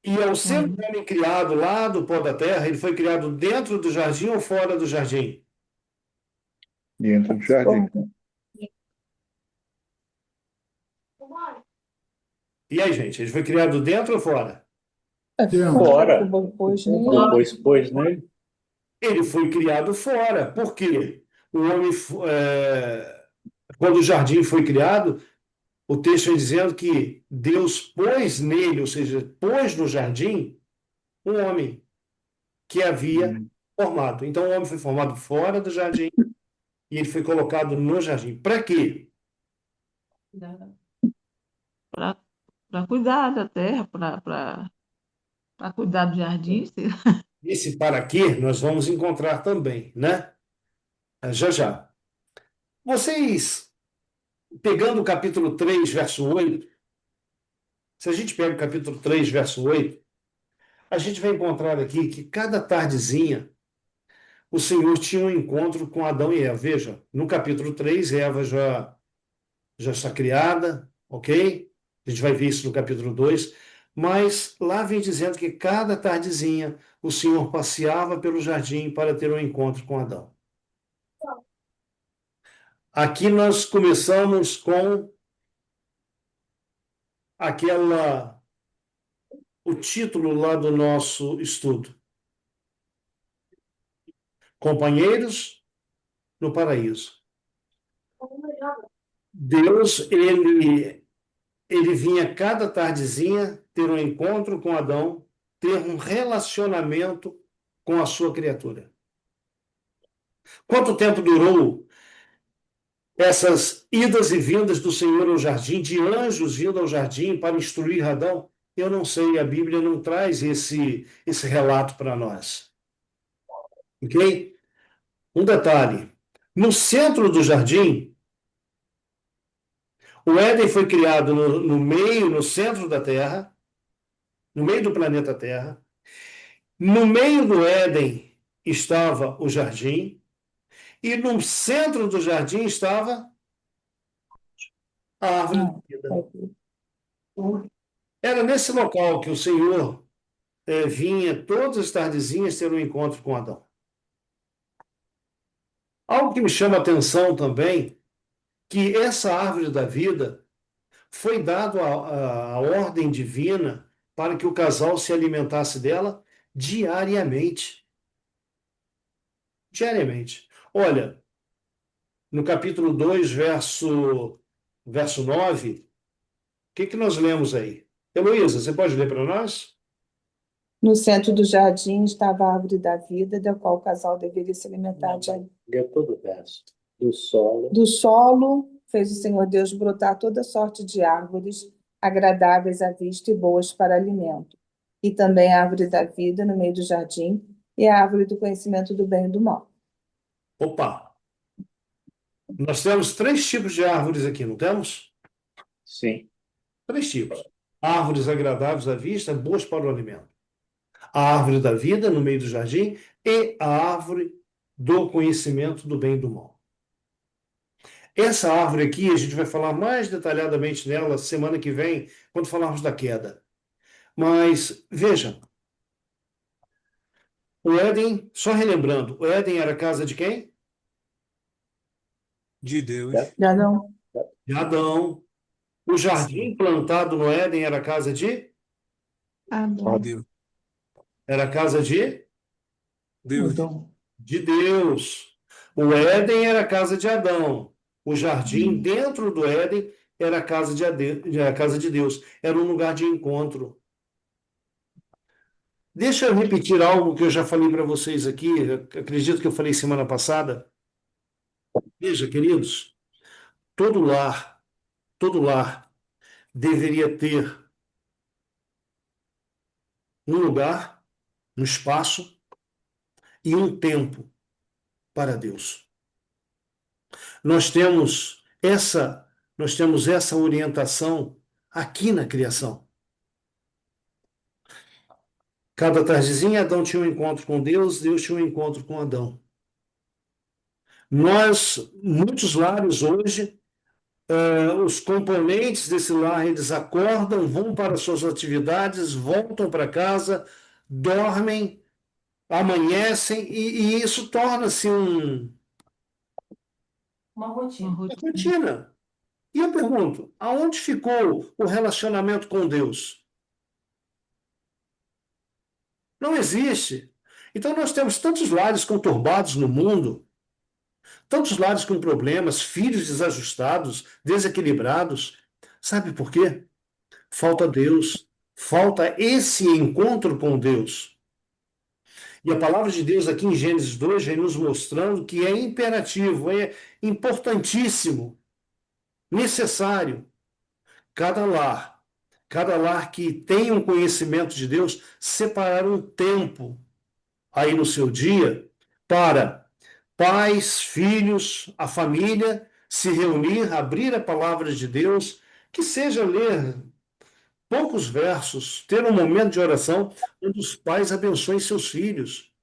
E ao ser o homem criado lá do pó da terra, ele foi criado dentro do jardim ou fora do jardim? Dentro do jardim. E aí, gente, ele foi criado dentro ou fora? Fora. Depois, né? Depois pôs nele. Ele foi criado fora. Por quê? O homem, quando o jardim foi criado, o texto vem dizendo que Deus pôs nele, ou seja, pôs no jardim, um homem que havia formado. Então, o homem foi formado fora do jardim e ele foi colocado no jardim. Para quê? Para cuidar da terra, para cuidar do jardim. Esse para quê nós vamos encontrar também, né? Já já. Vocês, pegando o capítulo 3 verso 8, se a gente pega o capítulo 3 verso 8, a gente vai encontrar aqui que cada tardezinha o Senhor tinha um encontro com Adão e Eva. Veja, no capítulo 3 Eva já está criada, ok? A gente vai ver isso no capítulo 2. Mas lá vem dizendo que cada tardezinha o Senhor passeava pelo jardim para ter um encontro com Adão. Aqui nós começamos com o título lá do nosso estudo. Companheiros no paraíso. Deus, ele vinha cada tardezinha ter um encontro com Adão, ter um relacionamento com a sua criatura. Quanto tempo durou essas idas e vindas do Senhor ao jardim, de anjos vindo ao jardim para instruir Adão? Eu não sei, a Bíblia não traz esse relato para nós. Ok? Um detalhe. No centro do jardim, o Éden foi criado no meio, no centro da Terra, no meio do planeta Terra. No meio do Éden estava o jardim, e no centro do jardim estava a árvore da vida. Era nesse local que o Senhor vinha todas as tardezinhas ter um encontro com Adão. Algo que me chama a atenção também, que essa árvore da vida foi dado a ordem divina para que o casal se alimentasse dela diariamente. Diariamente. Olha, no capítulo 2, verso 9, o que nós lemos aí? Heloísa, você pode ler para nós? No centro do jardim estava a árvore da vida, da qual o casal deveria se alimentar diariamente. Deu todo o verso. Do solo. Do solo fez o Senhor Deus brotar toda sorte de árvores agradáveis à vista e boas para alimento. E também a árvore da vida no meio do jardim e a árvore do conhecimento do bem e do mal. Opa! Nós temos 3 tipos de árvores aqui, não temos? Sim. 3 tipos. Árvores agradáveis à vista, boas para o alimento. A árvore da vida no meio do jardim e a árvore do conhecimento do bem e do mal. Essa árvore aqui, a gente vai falar mais detalhadamente nela semana que vem, quando falarmos da queda. Mas, veja, o Éden, só relembrando, o Éden era a casa de quem? De Deus. De Adão. De Adão. O jardim plantado no Éden era a casa de? Adão. Deus. Era a casa de? Deus. Então, De Deus. O Éden era a casa de Adão. O jardim dentro do Éden era a casa a casa de Deus. Era um lugar de encontro. Deixa eu repetir algo que eu já falei para vocês aqui. Eu acredito que eu falei semana passada. Veja, queridos, todo lar deveria ter um lugar, um espaço e um tempo para Deus. Nós temos essa orientação aqui na criação. Cada tardezinha, Adão tinha um encontro com Deus, Deus tinha um encontro com Adão. Muitos lares hoje, os componentes desse lar, eles acordam, vão para suas atividades, voltam para casa, dormem, amanhecem, e isso torna-se Uma rotina. Uma uma rotina. rotina. E eu pergunto, aonde ficou o relacionamento com Deus? Não existe. Então nós temos tantos lares conturbados no mundo, tantos lares com problemas, filhos desajustados, desequilibrados. Sabe por quê? Falta Deus. Falta esse encontro com Deus. E a palavra de Deus aqui em Gênesis 2 vem nos mostrando que é imperativo, é importantíssimo, necessário, cada lar que tem um conhecimento de Deus, separar um tempo aí no seu dia para pais, filhos, a família se reunir, abrir a palavra de Deus, que seja ler poucos versos, ter um momento de oração onde os pais abençoem seus filhos,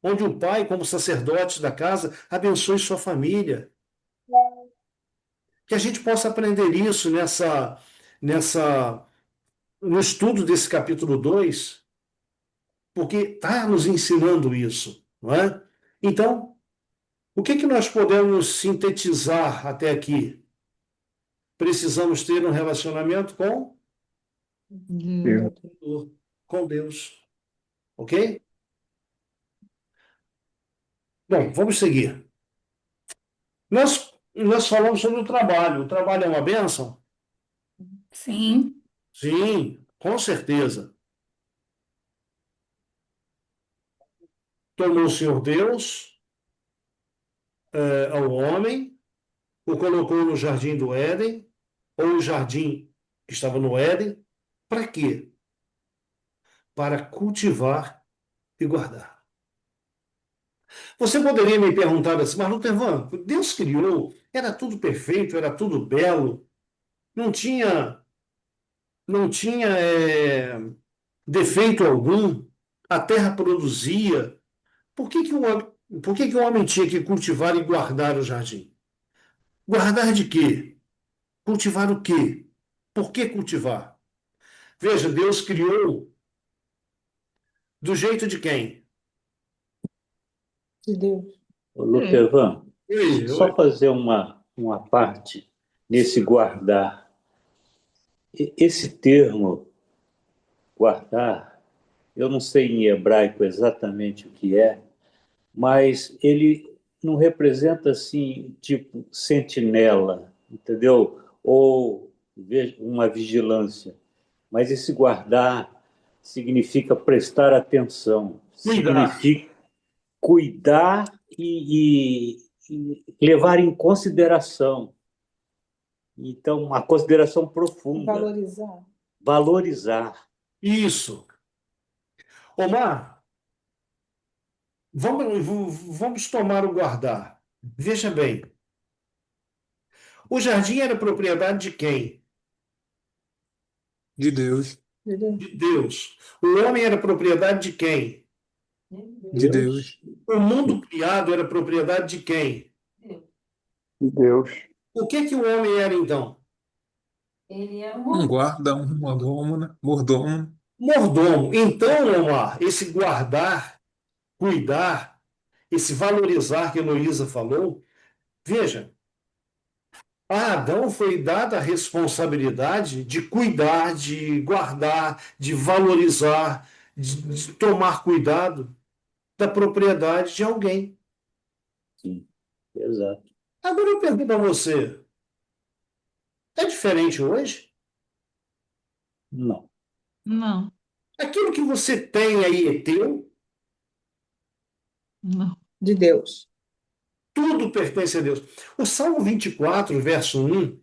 onde o pai, como sacerdote da casa, abençoe sua família. Que a gente possa aprender isso no estudo desse capítulo 2, porque está nos ensinando isso, não é? Então, o que nós podemos sintetizar até aqui? Precisamos ter um relacionamento com Deus. Ok? Bom, vamos seguir. Nós falamos sobre o trabalho. O trabalho é uma bênção? Sim, Sim, com certeza. Tornou o Senhor Deus ao homem, o colocou no jardim do Éden, ou o jardim que estava no Éden, para quê? Para cultivar e guardar. Você poderia me perguntar assim, mas Lutervan, Deus criou, era tudo perfeito, era tudo belo, não tinha defeito algum, a terra produzia. Por que que o homem tinha que cultivar e guardar o jardim? Guardar de quê? Cultivar o quê? Por que cultivar? Veja, Deus criou do jeito de quem? De Deus. Lutervan, Oi, só fazer uma parte nesse guardar. Esse termo, guardar, eu não sei em hebraico exatamente o que é, mas ele não representa assim, tipo, sentinela, entendeu? Ou uma vigilância. Mas esse guardar significa prestar atenção, Cuidar. significa cuidar e levar em consideração. Então, uma consideração profunda. Valorizar. Valorizar. Isso. Omar, vamos tomar o guardar. Veja bem, o jardim era propriedade de quem? De Deus. De Deus. De Deus. O homem era propriedade de quem? De Deus. O mundo criado era propriedade de quem? Deus. O que o homem era então? Ele é Um guarda, um mordomo, né? Mordomo. Mordomo. Então, Omar, esse guardar, cuidar, esse valorizar que a Heloísa falou, veja, a Adão foi dada a responsabilidade de cuidar, de guardar, de valorizar, de tomar cuidado da propriedade de alguém. Sim, exato. Agora eu pergunto a você, é diferente hoje? Não. Não, Aquilo que você tem aí é teu? não. De Deus. Tudo pertence a Deus. O Salmo 24, verso 1,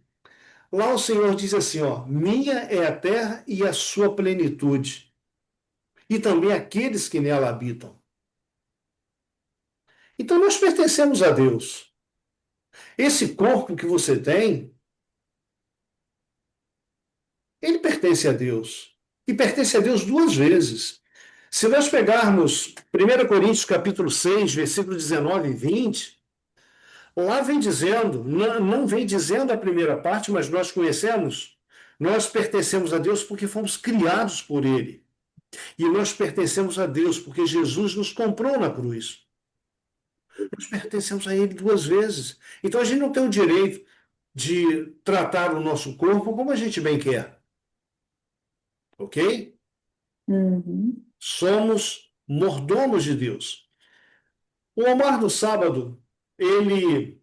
lá o Senhor diz assim, ó, minha é a terra e a sua plenitude, e também aqueles que nela habitam. Então nós pertencemos a Deus. Esse corpo que você tem, ele pertence a Deus. E pertence a Deus duas vezes. Se nós pegarmos 1 Coríntios capítulo 6, versículo 19 e 20, lá vem dizendo, não vem dizendo a primeira parte, mas nós conhecemos, nós pertencemos a Deus porque fomos criados por Ele. E nós pertencemos a Deus porque Jesus nos comprou na cruz. Nós pertencemos a Ele duas vezes. Então a gente não tem o direito de tratar o nosso corpo como a gente bem quer. Ok? Uhum. Somos mordomos de Deus. O Omar, no sábado, ele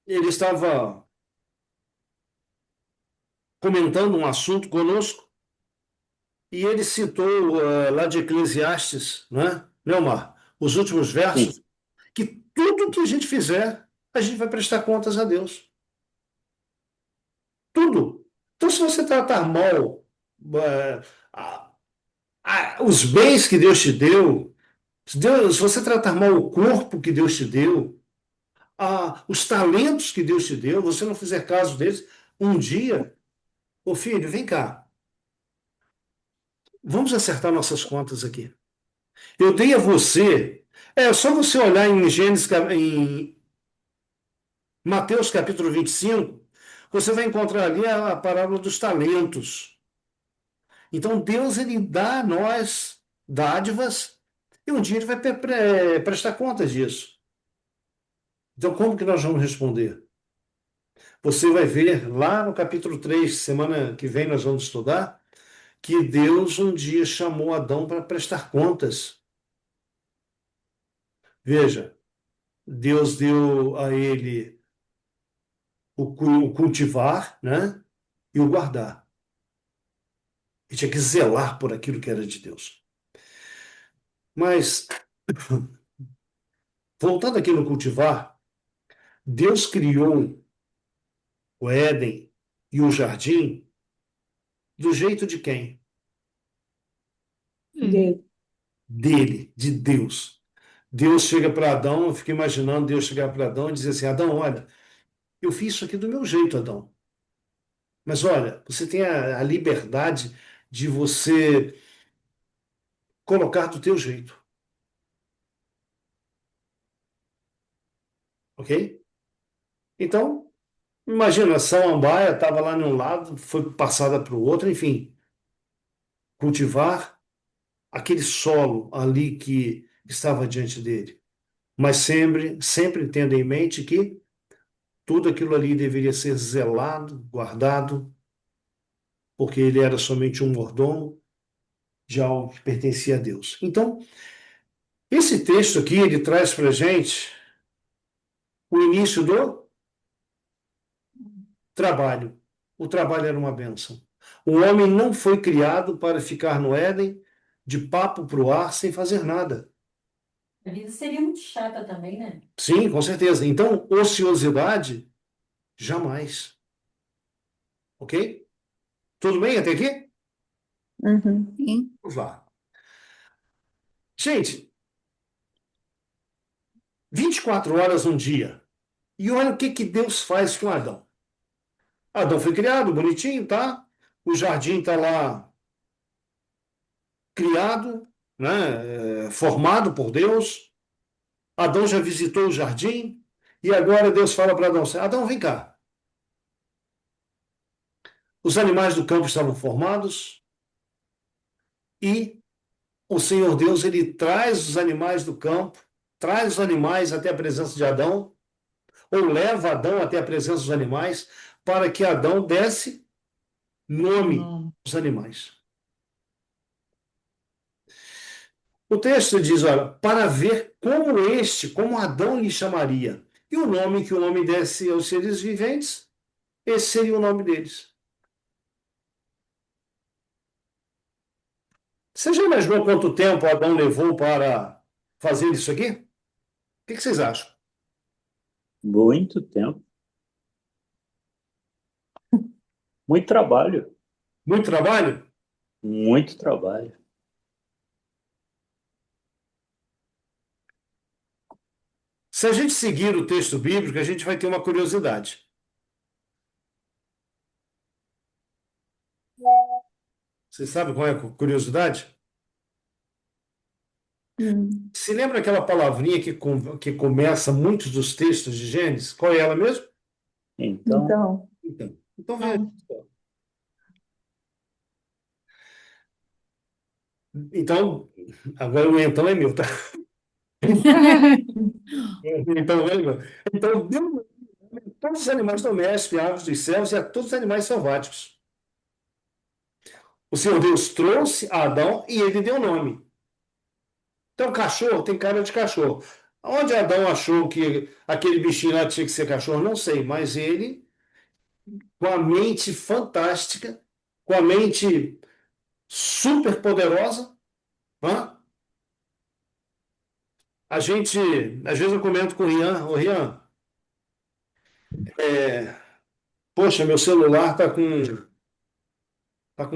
estava comentando um assunto conosco e ele citou lá de Eclesiastes, né, Omar? Os últimos versos, Sim. que tudo que a gente fizer, a gente vai prestar contas a Deus. Tudo. Então, se você tratar mal eh, a- os bens que Deus te deu, se você tratar mal o corpo que Deus te deu, os talentos que Deus te deu, você não fizer caso deles, um dia, ô filho, vem cá, vamos acertar nossas contas aqui. Eu dei a você, é só você olhar em em Mateus capítulo 25, você vai encontrar ali a parábola dos talentos. Então Deus ele dá a nós dádivas e um dia ele vai prestar contas disso. Então como que nós vamos responder? Você vai ver lá no capítulo 3, semana que vem nós vamos estudar, que Deus um dia chamou Adão para prestar contas. Veja, Deus deu a ele o cultivar, né? E o guardar. Ele tinha que zelar por aquilo que era de Deus. Mas, voltando aqui no cultivar, Deus criou o Éden e o jardim do jeito de quem? Dele. Dele, de Deus. Deus chega para Adão, eu fico imaginando Deus chegar para Adão e dizer assim: Adão, olha, eu fiz isso aqui do meu jeito, Adão. Mas olha, você tem a liberdade de você colocar do teu jeito. Ok? Então, imagina, a samambaia estava lá num lado, foi passada para o outro, enfim. Cultivar aquele solo ali que estava diante dele. Mas sempre tendo em mente que tudo aquilo ali deveria ser zelado, guardado, porque ele era somente um mordomo de algo que pertencia a Deus. Então, esse texto aqui, ele traz para a gente o início do trabalho. O trabalho era uma bênção. O homem não foi criado para ficar no Éden de papo para o ar sem fazer nada. A vida seria muito chata também, né? Sim, com certeza. Então, ociosidade, jamais. Ok? Tudo bem até aqui? Uhum. Sim. Vamos lá. Gente, 24 horas um dia. E olha o que Deus faz com Adão. Adão foi criado, bonitinho, tá? O jardim está lá criado, né? formado por Deus. Adão já visitou o jardim e agora Deus fala para Adão: Adão, vem cá. Os animais do campo estavam formados e o Senhor Deus, ele traz os animais do campo, traz os animais até a presença de Adão, ou leva Adão até a presença dos animais, para que Adão desse nome aos animais. O texto diz, olha, para ver como Adão lhe chamaria. E o nome que o homem desse aos seres viventes, esse seria o nome deles. Você já imaginou quanto tempo Adão levou para fazer isso aqui? O que vocês acham? Muito tempo. Muito trabalho. Muito trabalho? Muito trabalho. Se a gente seguir o texto bíblico, a gente vai ter uma curiosidade. Você sabe qual é a curiosidade? Se lembra aquela palavrinha que começa muitos dos textos de Gênesis? Qual é ela mesmo? Então, Então veja. Então, agora o então é meu, tá? Então, deu todos os animais domésticos, aves dos céus e a todos os animais selváticos. O Senhor Deus trouxe a Adão e ele deu nome. Então, cachorro tem cara de cachorro. Onde Adão achou que aquele bichinho lá tinha que ser cachorro? Não sei, mas ele, com a mente fantástica, com a mente super poderosa, né? Às vezes eu comento com o Rian, ô Rian, poxa, meu celular tá com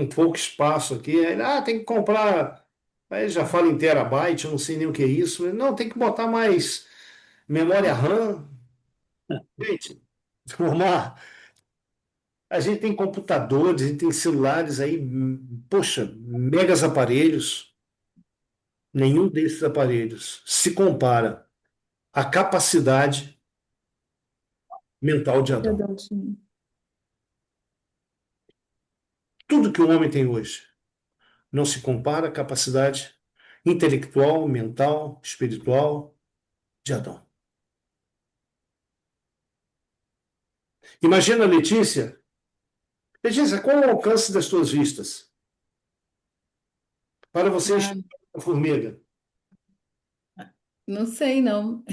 pouco espaço aqui. Aí ele, tem que comprar. Aí ele já fala em terabyte, eu não sei nem o que é isso. Não, tem que botar mais memória RAM. Gente, Omar, a gente tem computadores, a gente tem celulares aí, poxa, megas aparelhos. Nenhum desses aparelhos se compara à capacidade mental de Adão. Adão tinha. Tudo que o homem tem hoje não se compara à capacidade intelectual, mental, espiritual de Adão. Imagina, Letícia. Letícia, qual é o alcance das tuas vistas? Para você enxergar a formiga. Não sei, não.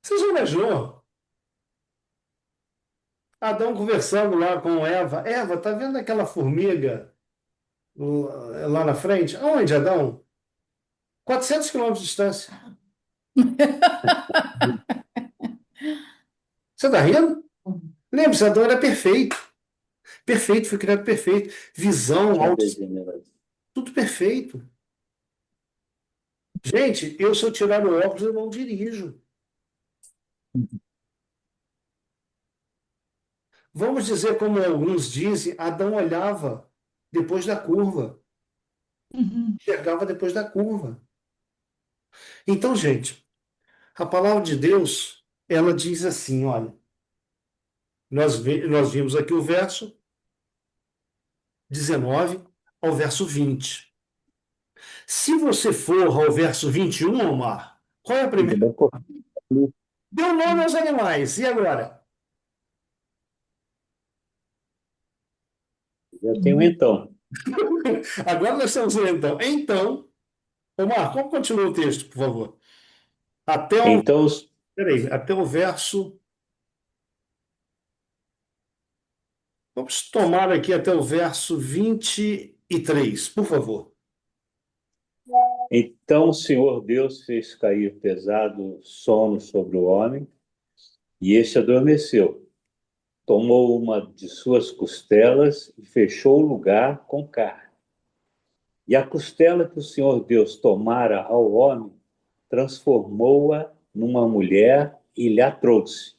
Você já imaginou? Adão conversando lá com Eva. Eva, tá vendo aquela formiga lá na frente? Aonde, Adão? 400 quilômetros de distância. Você está rindo? Lembre-se, Adão era perfeito. Perfeito, foi criado perfeito. Visão, tudo perfeito. Gente, se eu tirar o óculos, eu não dirijo. Vamos dizer, como alguns dizem, Adão olhava depois da curva. Enxergava depois da curva. Então, gente, a palavra de Deus, ela diz assim, olha, nós vimos aqui o verso 19 ao verso 20. Se você for ao verso 21, Omar, qual é a primeira? Deu nome aos animais. E agora? Já tem um então. Agora nós temos um então. Então, Omar, como continua o texto, por favor? Então, Até o verso. Vamos tomar aqui até o verso 23, por favor. então o Senhor Deus fez cair pesado sono sobre o homem, e este adormeceu. Tomou uma de suas costelas e fechou o lugar com carne. E a costela que o Senhor Deus tomara ao homem, transformou-a numa mulher e lhe a trouxe.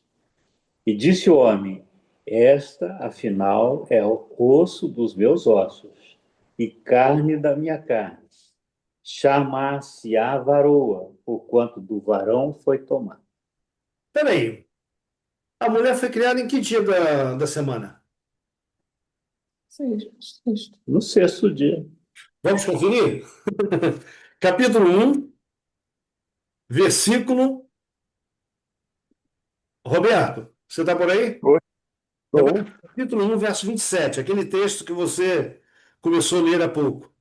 E disse o homem: esta, afinal, é o osso dos meus ossos e carne da minha carne. chamar-se-á varoa, porquanto do varão foi tomado. Peraí, a mulher foi criada em que dia da semana? Sexto. No sexto dia. Vamos conferir? Capítulo 1, versículo. Roberto, você está por aí? Oi. Roberto, capítulo 1, verso 27, aquele texto que você começou a ler há pouco.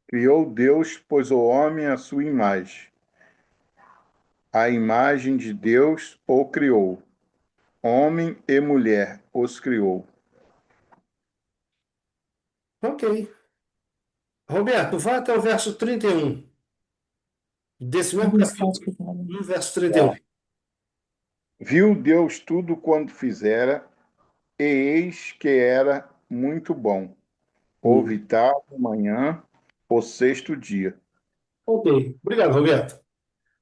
Criou Deus, pois o homem à sua imagem. A imagem de Deus o criou. Homem e mulher os criou. Ok. Roberto, vai até o verso 31, desse mesmo capítulo, 1, verso 31. Viu Deus tudo quanto fizera, e eis que era muito bom. Houve tarde, manhã, o sexto dia. Ok. Obrigado, Roberto.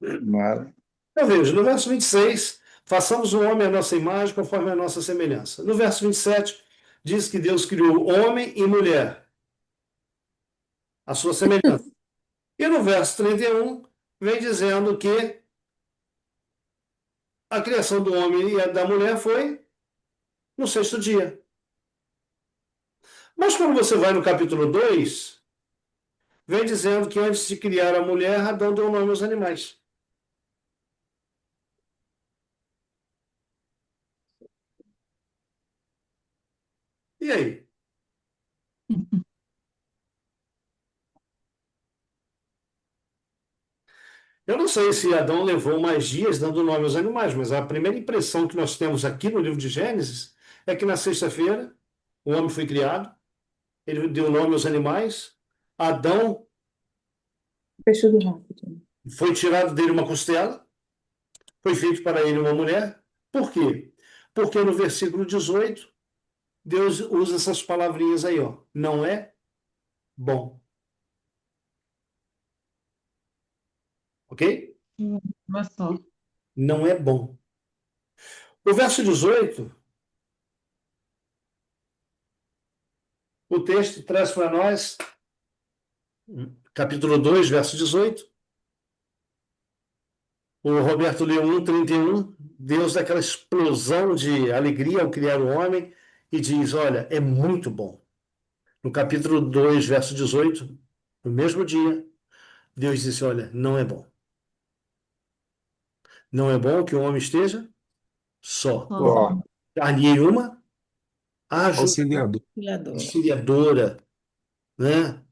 Mas, Eu vejo, no verso 26, façamos o homem à nossa imagem, conforme a nossa semelhança. No verso 27, diz que Deus criou homem e mulher, à sua semelhança. E no verso 31, vem dizendo que a criação do homem e da mulher foi no sexto dia. Mas quando você vai no capítulo 2, vem dizendo que antes de criar a mulher, Adão deu nome aos animais. E aí? Eu não sei se Adão levou mais dias dando nome aos animais, mas a primeira impressão que nós temos aqui no livro de Gênesis é que na sexta-feira o homem foi criado, ele deu nome aos animais, Adão Fez tudo rápido. foi tirado dele uma costela, foi feito para ele uma mulher. Por quê? Porque no versículo 18, Deus usa essas palavrinhas aí, ó. Não é bom. Ok? Olha só. Não é bom. O verso 18, o texto traz para nós, capítulo 2, verso 18. O Roberto leu 1:31. Deus dá aquela explosão de alegria ao criar o homem e diz: olha, é muito bom. No capítulo 2, verso 18, no mesmo dia, Deus disse: olha, não é bom. Não é bom que o homem esteja só. ó, Ali uma ajuda Auxiliador. auxiliadora, né?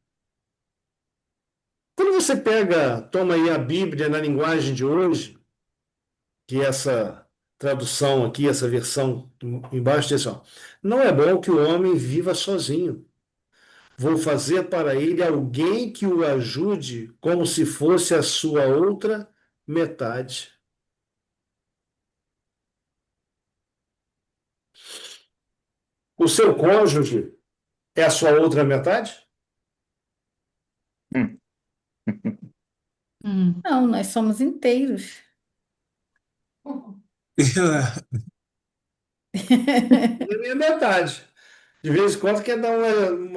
Quando você pega, toma aí a Bíblia na linguagem de hoje, que essa tradução aqui, essa versão embaixo diz assim, ó, não é bom que o homem viva sozinho. Vou fazer para ele alguém que o ajude como se fosse a sua outra metade. O seu cônjuge é a sua outra metade? hum, Não, nós somos inteiros. É a minha metade. De vez em quando quer dar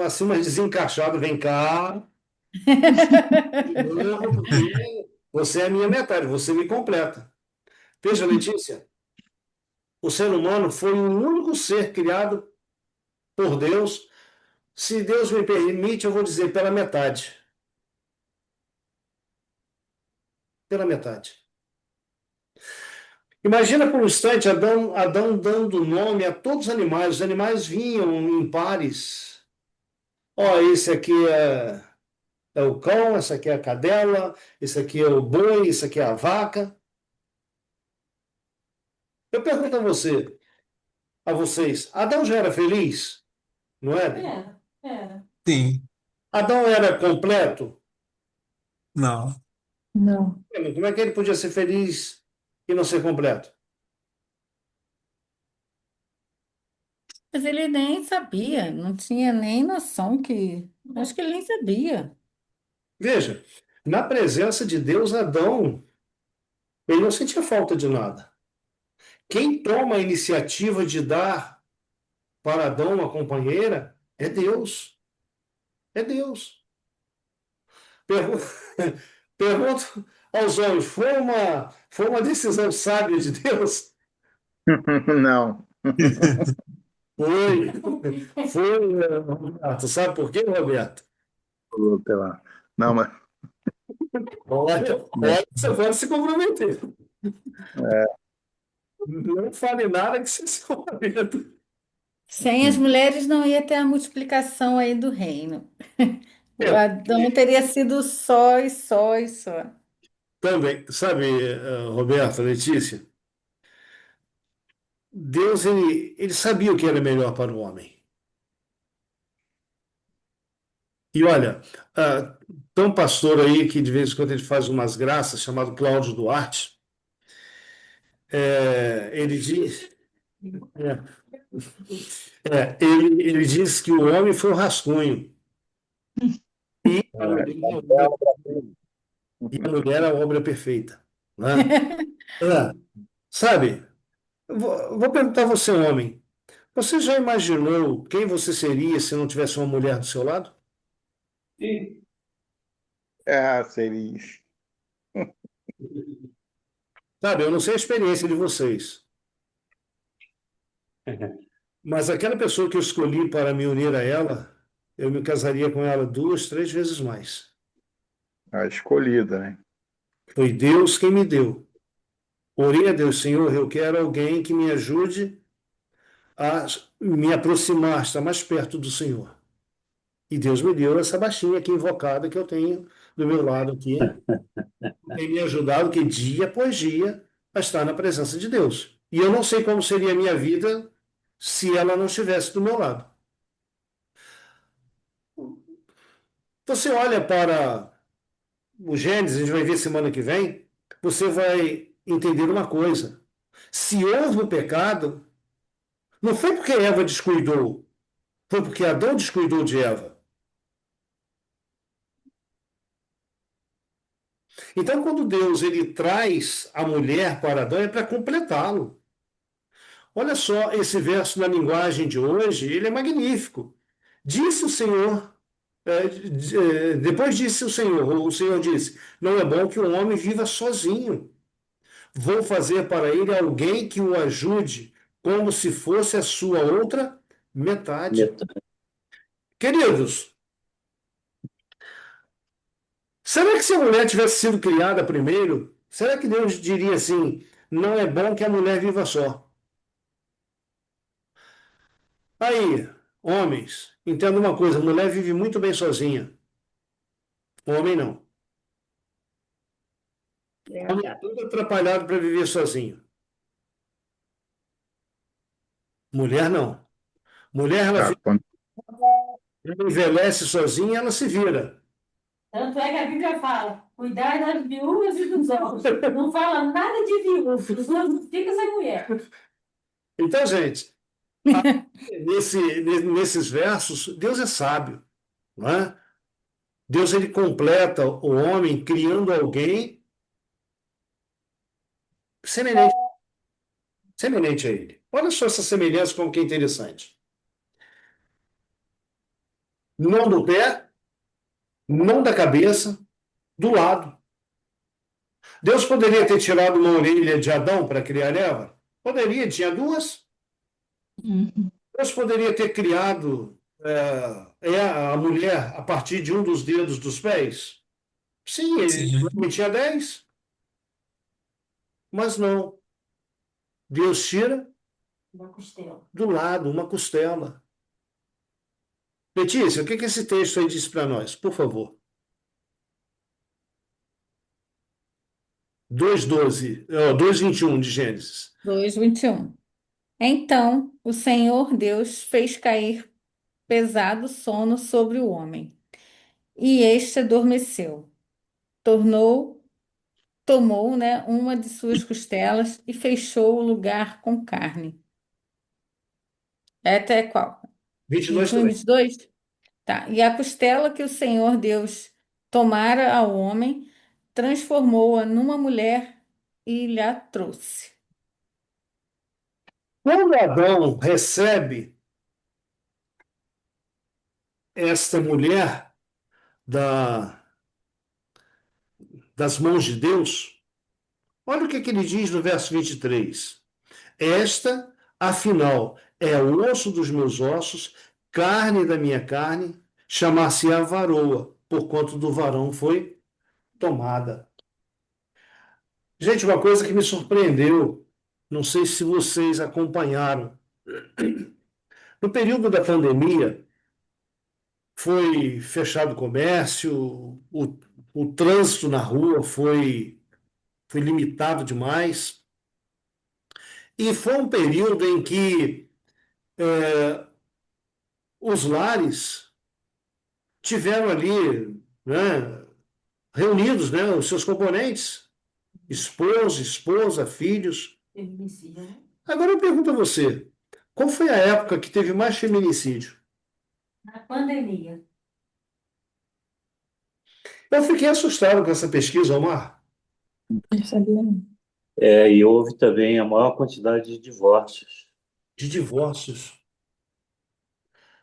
assim, uma desencaixada, vem cá, de novo, porque você é a minha metade, você me completa. Veja, Letícia, o ser humano foi o único ser criado por Deus. Se Deus me permite, eu vou dizer pela metade. Pela metade. Imagina por um instante Adão dando nome a todos os animais. Os animais vinham em pares. Ó, esse aqui é o cão, essa aqui é a cadela, esse aqui é o boi, esse aqui é a vaca. Eu pergunto a vocês, Adão já era feliz? Não era? Era. Sim. Adão era completo? Não. Não. Como é que ele podia ser feliz e não ser completo? Mas ele nem sabia, não tinha nem noção que. Acho que ele nem sabia. Veja, na presença de Deus, Adão, ele não sentia falta de nada. Quem toma a iniciativa de dar para Adão uma companheira é Deus. É Deus. Pergunto, pergunto aos homens, foi uma decisão sábia de Deus? Não. Foi, Roberto. Sabe por quê, Roberto? Pela... Não, mas Olha, você pode se comprometer. é, Não fale nada que você se comprometa. Sem as mulheres não ia ter a multiplicação aí do reino. O É, Adão teria sido só e só e só. também, sabe, Roberto, Letícia, Deus, ele sabia o que era melhor para o homem. E olha, tem um pastor aí que de vez em quando ele faz umas graças, chamado Cláudio Duarte. Ele diz, ele diz que o homem foi o rascunho e a mulher, a obra perfeita, né? É, sabe, vou perguntar a você, homem, você já imaginou quem você seria se não tivesse uma mulher do seu lado? seria. Sabe, eu não sei a experiência de vocês, mas aquela pessoa que eu escolhi para me unir a ela, eu me casaria com ela 2, 3 vezes mais. A escolhida, né? Foi Deus quem me deu. Orei a Deus, Senhor, eu quero alguém que me ajude a me aproximar, estar mais perto do Senhor. E Deus me deu essa baixinha aqui invocada que eu tenho do meu lado aqui, tem me ajudado que dia após dia a estar na presença de Deus. E eu não sei como seria a minha vida se ela não estivesse do meu lado. Você olha para o Gênesis, a gente vai ver semana que vem, você vai entender uma coisa. Se houve o pecado, não foi porque Eva descuidou, foi porque Adão descuidou de Eva. Então, quando Deus ele traz a mulher para Adão, é para completá-lo. Olha só esse verso na linguagem de hoje, ele é magnífico. Disse o Senhor, depois disse o Senhor disse: não é bom que o homem viva sozinho. Vou fazer para ele alguém que o ajude, como se fosse a sua outra metade. Queridos, será que se a mulher tivesse sido criada primeiro, será que Deus diria assim: não é bom que a mulher viva só? Aí, homens, entenda uma coisa: a mulher vive muito bem sozinha, o homem não. O homem é todo atrapalhado para viver sozinho. Mulher não. Mulher, Tá, quando- ela envelhece sozinha, ela se vira. Tanto é que a Bíblia fala, cuidar das viúvas e dos órfãos. Não fala nada de viúva, os outros ficam sem mulher. Então, gente, nesses versos, Deus é sábio, não é? Deus ele completa o homem criando alguém semelhante, semelhante a ele. Olha só essa semelhança como que é interessante. Não do pé, não da cabeça, do lado. Deus poderia ter tirado uma orelha de Adão para criar Eva? Poderia, tinha duas. Deus poderia ter criado a mulher a partir de um dos dedos dos pés? Sim, ele Sim. tinha 10, mas não. Deus tira Da costela. do lado uma costela. Letícia, o que que esse texto aí diz para nós? Por favor. 2:12, 2:21 de Gênesis. 2:21. Então o Senhor Deus fez cair pesado sono sobre o homem, e este adormeceu. Tornou, tomou, né, uma de suas costelas e fechou o lugar com carne. É até qual? 22 21 e também. 22? Tá. E a costela que o Senhor Deus tomara ao homem, transformou-a numa mulher e lhe a trouxe. Quando Adão recebe esta mulher, da, das mãos de Deus, olha o que ele diz no verso 23. Esta, afinal, é o osso dos meus ossos, carne da minha carne, chamar-se-á varoa, porquanto do varão foi tomada. Gente, uma coisa que me surpreendeu, não sei se vocês acompanharam, no período da pandemia, foi fechado o comércio, o trânsito na rua foi limitado demais, e foi um período em que os lares tiveram ali, né, reunidos, né, os seus componentes, esposo, esposa, filhos. Feminicídio, né? Agora eu pergunto a você, qual foi a época que teve mais feminicídio? Na pandemia. Eu fiquei assustado com essa pesquisa, Omar, Não sabia, não. E houve também a maior quantidade de divórcios. de divórcios.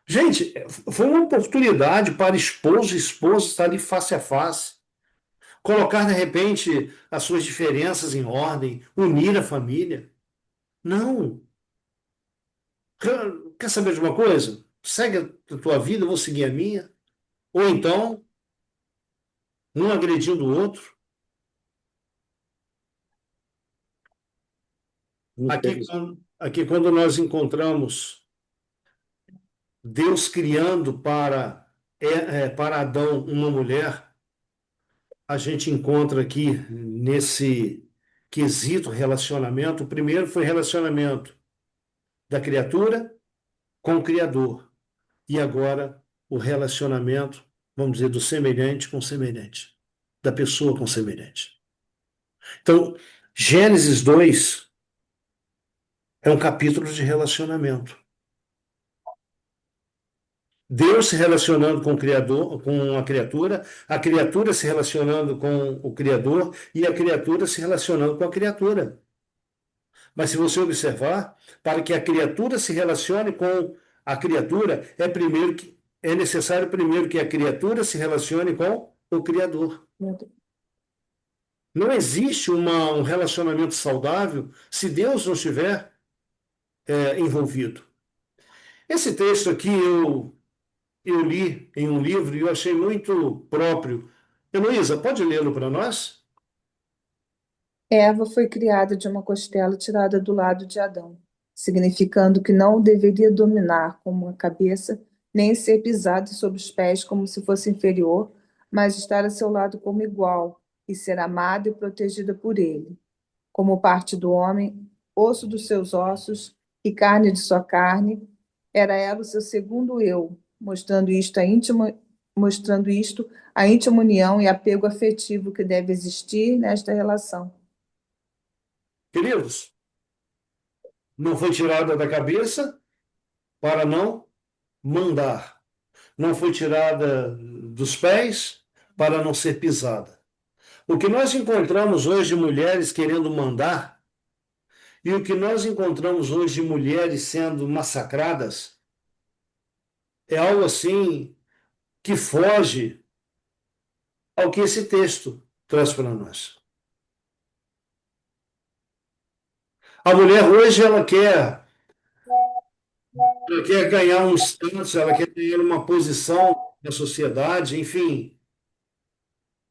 Gente, foi uma oportunidade para esposo e esposa estar ali face a face, colocar de repente as suas diferenças em ordem, unir a família. Não. Quer saber de uma coisa? Segue a tua vida, eu vou seguir a minha. Ou então, um agredindo o outro. Aqui, quando nós encontramos Deus criando para Adão uma mulher, a gente encontra aqui nesse quesito relacionamento. O primeiro foi relacionamento da criatura com o Criador. E agora o relacionamento, vamos dizer, do semelhante com semelhante, da pessoa com semelhante. Então, Gênesis 2 é um capítulo de relacionamento. Deus se relacionando com o Criador, com a criatura se relacionando com o Criador e a criatura se relacionando com a criatura. Mas se você observar, para que a criatura se relacione com a criatura, é necessário primeiro que a criatura se relacione com o Criador. Não existe um relacionamento saudável se Deus não estiver envolvido. Esse texto aqui eu li em um livro e eu achei muito próprio. Heloísa, pode lê-lo para nós? Eva foi criada de uma costela tirada do lado de Adão, significando que não o deveria dominar como a cabeça, nem ser pisado sob os pés como se fosse inferior, mas estar a seu lado como igual e ser amada e protegida por ele. Como parte do homem, osso dos seus ossos e carne de sua carne, era ela o seu segundo eu, mostrando isto a íntima união e apego afetivo que deve existir nesta relação. Queridos, não foi tirada da cabeça para não mandar. Não foi tirada dos pés para não ser pisada. O que nós encontramos hoje de mulheres querendo mandar e o que nós encontramos hoje de mulheres sendo massacradas é algo assim que foge ao que esse texto traz para nós. A mulher hoje ela quer ganhar um status, ela quer ter uma posição na sociedade, enfim,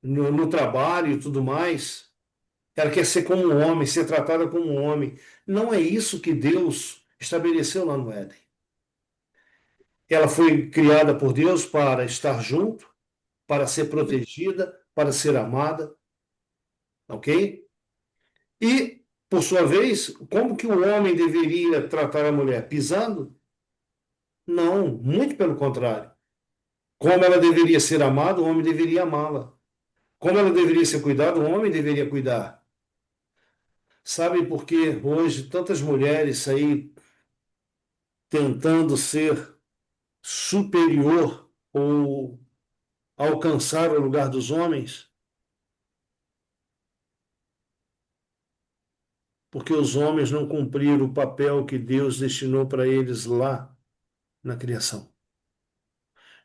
no trabalho e tudo mais. Ela quer ser como um homem, ser tratada como um homem. Não é isso que Deus estabeleceu lá no Éden. Ela foi criada por Deus para estar junto, para ser protegida, para ser amada, ok? E, por sua vez, como que o homem deveria tratar a mulher? Pisando? Não, muito pelo contrário. Como ela deveria ser amada, o homem deveria amá-la. Como ela deveria ser cuidada, o homem deveria cuidar. Sabe por que hoje tantas mulheres aí tentando ser superior ou alcançar o lugar dos homens? Porque os homens não cumpriram o papel que Deus destinou para eles lá na criação.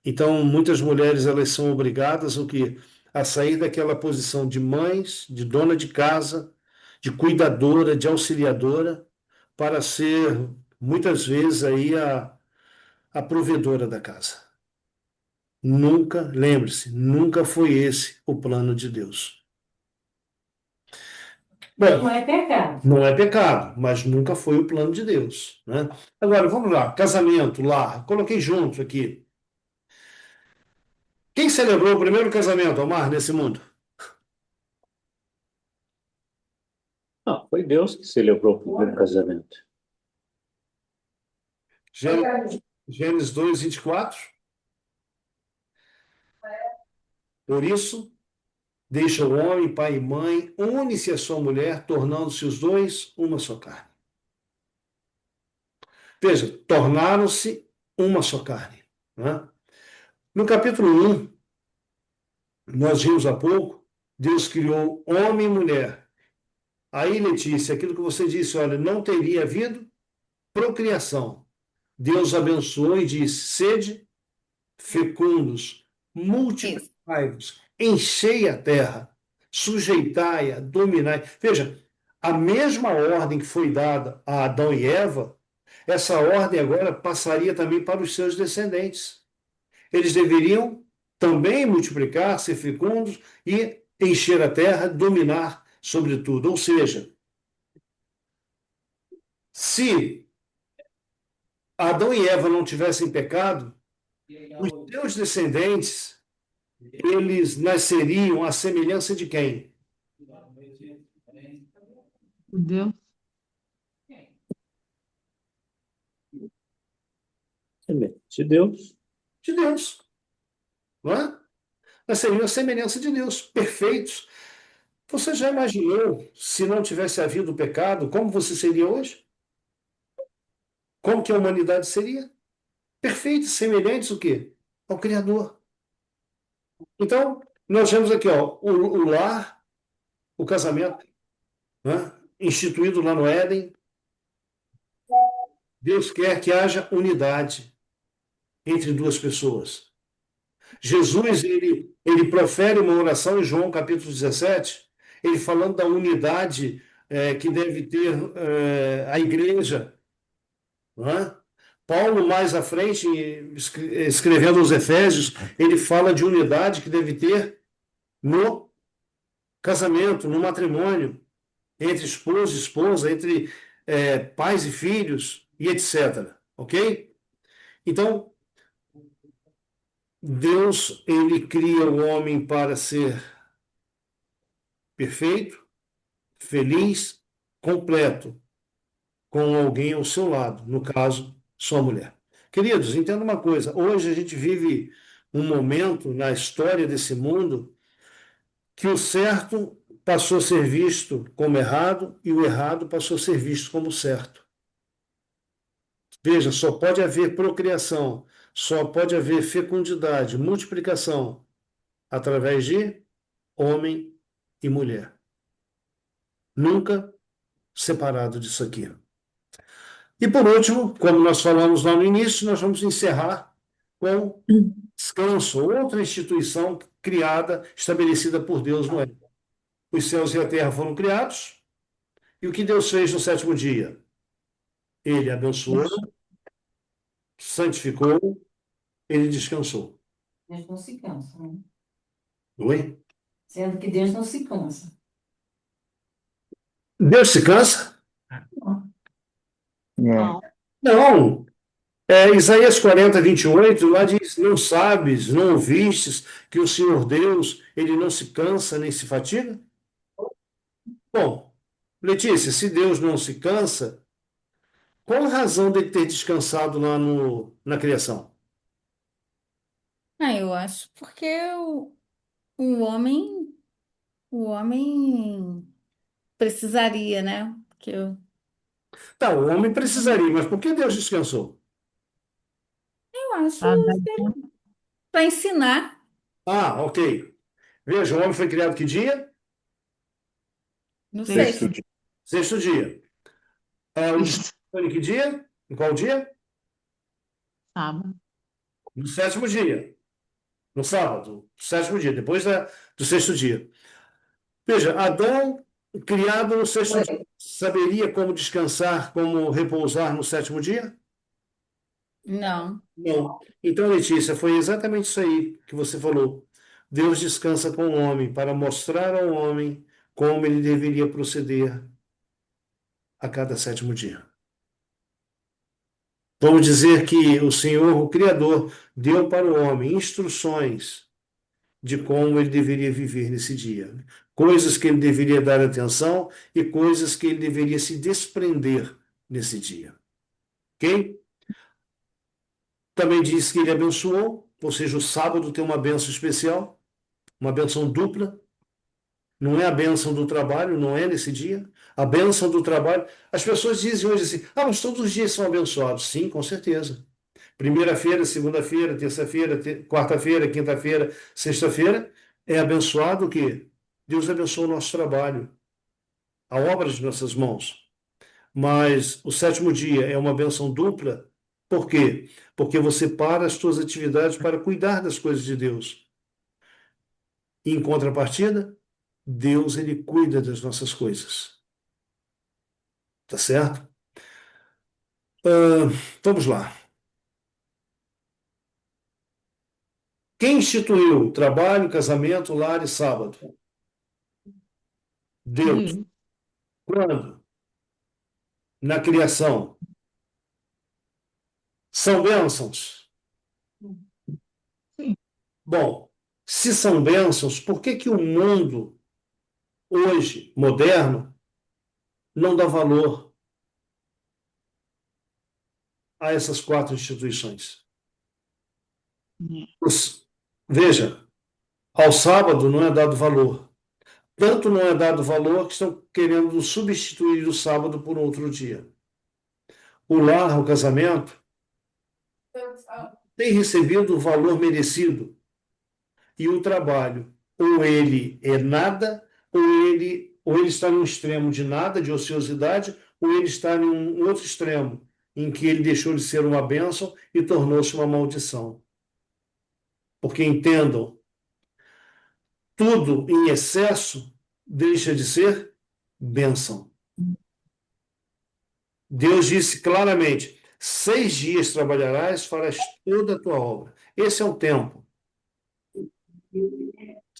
Então, muitas mulheres elas são obrigadas o quê? A sair daquela posição de mães, de dona de casa, de cuidadora, de auxiliadora, para ser muitas vezes aí a provedora da casa. Nunca, lembre-se, nunca foi esse o plano de Deus. Não Bom, é pecado. não é pecado, mas nunca foi o plano de Deus, né? Agora, vamos lá, casamento, lar, coloquei junto aqui. Quem celebrou o primeiro casamento, Omar, nesse mundo? Não, foi Deus que celebrou o primeiro casamento. Gênesis 2, 24. Por isso, deixa o homem, pai e mãe, une-se a sua mulher, tornando-se os dois uma só carne. Veja, tornaram-se uma só carne, né? No capítulo 1, nós vimos há pouco, Deus criou homem e mulher. Aí, Letícia, aquilo que você disse, olha, não teria havido procriação. Deus abençoou e disse: sede fecundos, Isso. multiplicai-vos, enchei a terra, sujeitai-a, dominai. Veja, a mesma ordem que foi dada a Adão e Eva, essa ordem agora passaria também para os seus descendentes. Eles deveriam também multiplicar, ser fecundos e encher a terra, dominar sobre tudo. Ou seja, se Adão e Eva não tivessem pecado, os seus descendentes, eles nasceriam à semelhança de quem? Deus. Semente de Deus. De Deus. Não é? Nasceriam à semelhança de Deus, perfeitos. Você já imaginou, se não tivesse havido o pecado, como você seria hoje? Como que a humanidade seria? Perfeitos, semelhantes o quê? Ao Criador. Então, nós vemos aqui, ó, o lar, o casamento, né? Instituído lá no Éden. Deus quer que haja unidade entre duas pessoas. Jesus, ele profere uma oração em João capítulo 17, ele falando da unidade que deve ter a igreja, não é? Paulo, mais à frente, escrevendo aos Efésios, ele fala de unidade que deve ter no casamento, no matrimônio, entre esposo e esposa, entre pais e filhos, e etc. Ok? Então, Deus, ele cria o homem para ser perfeito, feliz, completo, com alguém ao seu lado, no caso, sua mulher. Queridos, entenda uma coisa: hoje a gente vive um momento na história desse mundo que o certo passou a ser visto como errado e o errado passou a ser visto como certo. Veja, só pode haver procriação, só pode haver fecundidade, multiplicação através de homem e mulher. Nunca separado disso aqui. E por último, como nós falamos lá no início, nós vamos encerrar com descanso, outra instituição criada, estabelecida por Deus no Éden. Os céus e a terra foram criados, e o que Deus fez no sétimo dia? Ele abençoou, santificou, ele descansou. Deus não se cansa, né? Oi? Sendo que Deus não se cansa. Deus se cansa? Não. Não. Isaías 40, 28, lá diz: não sabes, não ouvistes que o Senhor Deus, ele não se cansa nem se fatiga? Bom, Letícia, se Deus não se cansa, qual a razão dele ter descansado lá na criação? Eu acho porque o homem, o homem precisaria, né? Porque Tá, o homem precisaria, mas por que Deus descansou? eu acho Ah, para ensinar. Ah, ok. Veja, o homem foi criado que dia? No Sexto sexto. dia. Sexto dia. O dia foi em que dia? Em qual dia? sábado. No sétimo dia, no sábado, sétimo dia, depois do sexto dia. Veja, Adão, criado no sexto dia, saberia como descansar, como repousar no sétimo dia? Não. Não. Então, Letícia, foi exatamente isso aí que você falou. Deus descansa com o homem para mostrar ao homem como ele deveria proceder a cada sétimo dia. Vamos dizer que o Senhor, o Criador, deu para o homem instruções de como ele deveria viver nesse dia. Coisas que ele deveria dar atenção e coisas que ele deveria se desprender nesse dia. Ok? Também diz que ele abençoou, ou seja, o sábado tem uma bênção especial, uma bênção dupla. Não é a bênção do trabalho, não é nesse dia. A bênção do trabalho. As pessoas dizem hoje assim: ah, mas todos os dias são abençoados. Sim, com certeza. Primeira-feira, segunda-feira, terça-feira, quarta-feira, quinta-feira, sexta-feira, é abençoado o quê? Deus abençoa o nosso trabalho, a obra de nossas mãos. Mas o sétimo dia é uma bênção dupla. Por quê? Porque você para as suas atividades para cuidar das coisas de Deus. Em contrapartida, Deus ele cuida das nossas coisas. Tá certo? Vamos lá. Quem instituiu trabalho, casamento, lar e sábado? Deus. Hum. Quando? Na criação. São bênçãos? Sim. Bom, se são bênçãos, por que que o mundo, hoje, moderno, não dá valor a essas quatro instituições? Veja, ao sábado não é dado valor. Tanto não é dado valor que estão querendo substituir o sábado por outro dia. O lar, o casamento, tem recebido o valor merecido. E o trabalho, ou ele é nada, ou ele está num extremo de nada, de ociosidade, ou ele está em um outro extremo, em que ele deixou de ser uma bênção e tornou-se uma maldição. Porque entendam, tudo em excesso deixa de ser bênção. Deus disse claramente: 6 dias trabalharás, farás toda a tua obra. Esse é o tempo.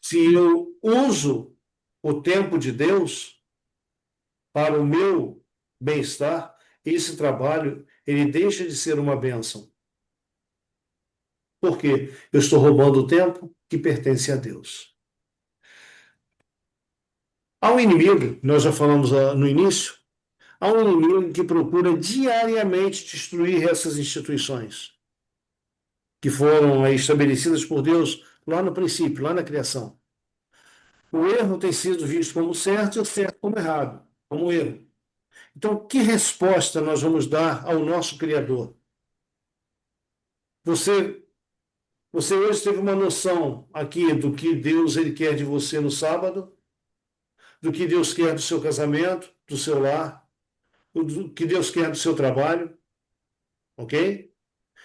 Se eu uso o tempo de Deus para o meu bem-estar, esse trabalho ele deixa de ser uma bênção. Por quê? Eu estou roubando o tempo que pertence a Deus. Há um inimigo, nós já falamos no início, há um inimigo que procura diariamente destruir essas instituições que foram aí estabelecidas por Deus lá no princípio, lá na criação. O erro tem sido visto como certo e o certo como errado, como erro. Então, que resposta nós vamos dar ao nosso Criador? Você, você hoje teve uma noção aqui do que Deus ele quer de você no sábado, do que Deus quer do seu casamento, do seu lar, do que Deus quer do seu trabalho, ok?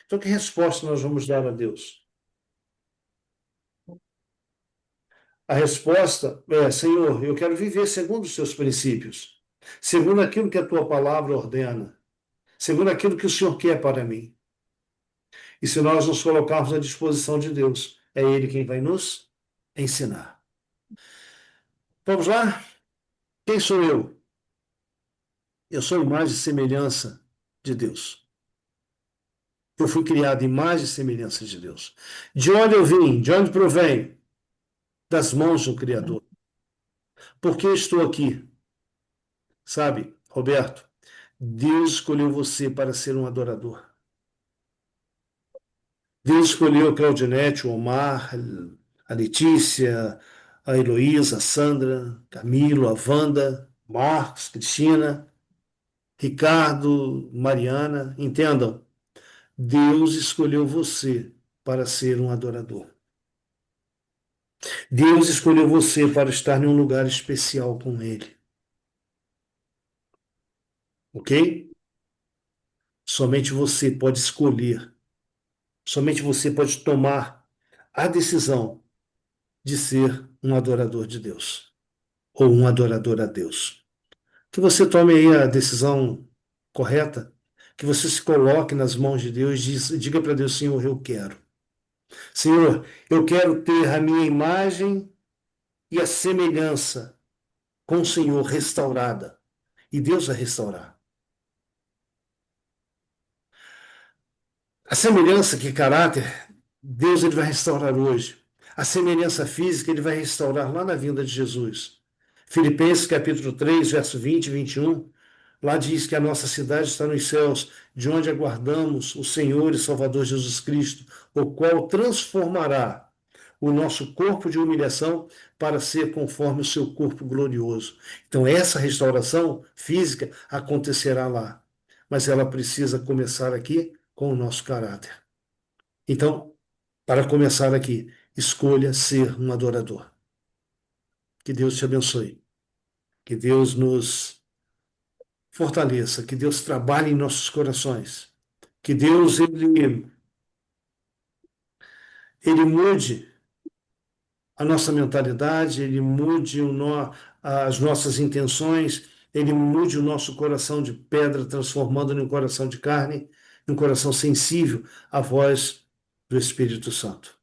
Então, que resposta nós vamos dar a Deus? A resposta é: Senhor, eu quero viver segundo os seus princípios, segundo aquilo que a tua palavra ordena, segundo aquilo que o Senhor quer para mim. E se nós nos colocarmos à disposição de Deus, é Ele quem vai nos ensinar. Vamos lá? Quem sou eu? Eu sou imagem e semelhança de Deus. Eu fui criado em imagem e semelhança de Deus. De onde eu vim? De onde provém? Das mãos do Criador. Por que estou aqui? Sabe, Roberto, Deus escolheu você para ser um adorador. Deus escolheu a Claudinete, o Omar, a Letícia, a Heloísa, a Sandra, Camilo, a Wanda, Marcos, Cristina, Ricardo, Mariana. Entendam, Deus escolheu você para ser um adorador. Deus escolheu você para estar em um lugar especial com Ele. Ok? Somente você pode escolher Somente você pode tomar a decisão de ser um adorador de Deus ou um adorador a Deus. Que você tome aí a decisão correta, que você se coloque nas mãos de Deus e diga para Deus, Senhor, eu quero. Senhor, eu quero ter a minha imagem e a semelhança com o Senhor restaurada. E Deus vai restaurar. A semelhança, que caráter, Deus ele vai restaurar hoje. A semelhança física ele vai restaurar lá na vinda de Jesus. Filipenses capítulo 3, verso 20 e 21, lá diz que a nossa cidade está nos céus, de onde aguardamos o Senhor e Salvador Jesus Cristo, o qual transformará o nosso corpo de humilhação para ser conforme o seu corpo glorioso. Então, essa restauração física acontecerá lá, mas ela precisa começar aqui com o nosso caráter. Então, para começar aqui, escolha ser um adorador. Que Deus te abençoe. Que Deus nos fortaleça, que Deus trabalhe em nossos corações. Que Deus ele mude a nossa mentalidade, ele mude as nossas intenções, ele mude o nosso coração de pedra, transformando em um coração de carne, em um coração sensível à voz do Espírito Santo.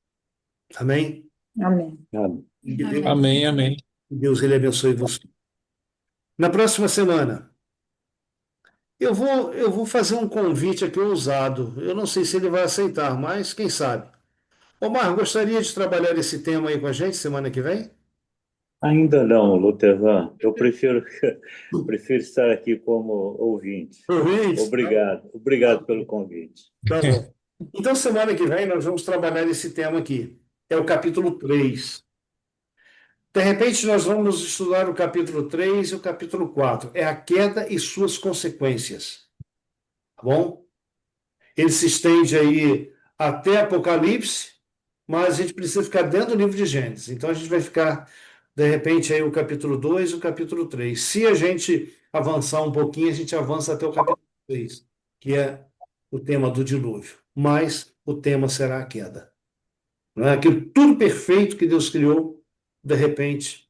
Amém? Amém. Amém. Que Deus, Amém. Amém, amém. que Deus ele abençoe você. Na próxima semana, eu vou fazer um convite aqui ousado. Eu não sei se ele vai aceitar, mas quem sabe. Omar, gostaria de trabalhar esse tema aí com a gente semana que vem? Ainda não, Lutervan. Eu prefiro estar aqui como ouvinte. Ouvintes? Obrigado pelo convite. Tá bom. Então, semana que vem, nós vamos trabalhar esse tema aqui. É o capítulo 3. De repente, nós vamos estudar o capítulo 3 e o capítulo 4. É a queda e suas consequências. Tá bom? Ele se estende aí até Apocalipse, mas a gente precisa ficar dentro do livro de Gênesis. Então, a gente vai ficar, de repente, aí o capítulo 2 e o capítulo 3. Se a gente avançar um pouquinho, a gente avança até o capítulo 3, que é o tema do dilúvio. Mas o tema será a queda. Não é? Aquilo tudo perfeito que Deus criou, de repente,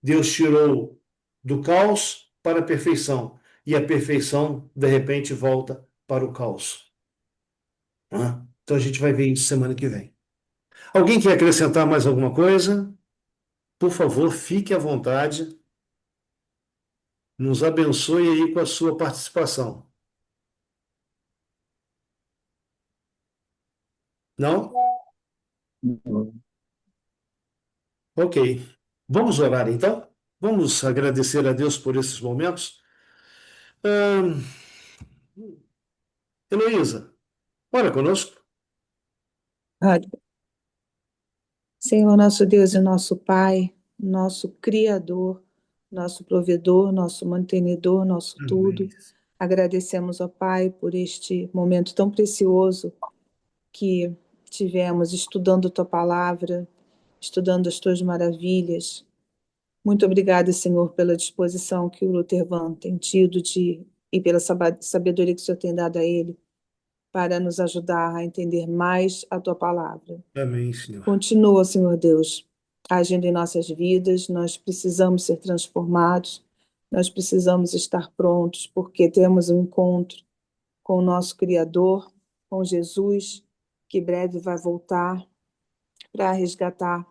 Deus tirou do caos para a perfeição. E a perfeição, de repente, volta para o caos. Não é? Então a gente vai ver isso semana que vem. Alguém quer acrescentar mais alguma coisa? Por favor, fique à vontade. Nos abençoe aí com a sua participação. Não? Ok. Vamos orar então? Vamos agradecer a Deus por esses momentos? Ahn, Heloísa, ora conosco. Ore. Senhor, nosso Deus e nosso Pai, nosso Criador, nosso provedor, nosso mantenedor, nosso tudo. Agradecemos, ó Pai, por este momento tão precioso que tivemos estudando Tua palavra, estudando as Tuas maravilhas. Muito obrigada, Senhor, pela disposição que o Lutervan tem tido e pela sabedoria que o Senhor tem dado a ele para nos ajudar a entender mais a Tua palavra. Amém, Senhor. Continua, Senhor Deus, agindo em nossas vidas. Nós precisamos ser transformados, nós precisamos estar prontos, porque temos um encontro com o nosso Criador, com Jesus, que breve vai voltar para resgatar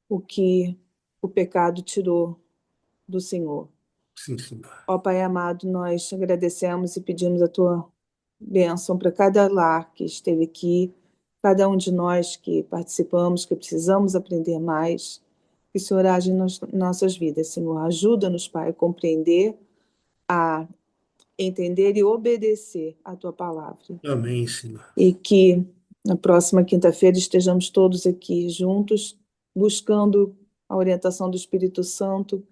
o que o pecado tirou do Senhor. Sim, Senhor. Ó Pai amado, nós agradecemos e pedimos a Tua bênção para cada lar que esteve aqui, cada um de nós que participamos, que precisamos aprender mais. Que o Senhor age nas nossas vidas, Senhor. Ajuda-nos, Pai, a compreender, a entender e obedecer a Tua palavra. Amém, Senhor. E que na próxima quinta-feira estejamos todos aqui juntos, buscando a orientação do Espírito Santo,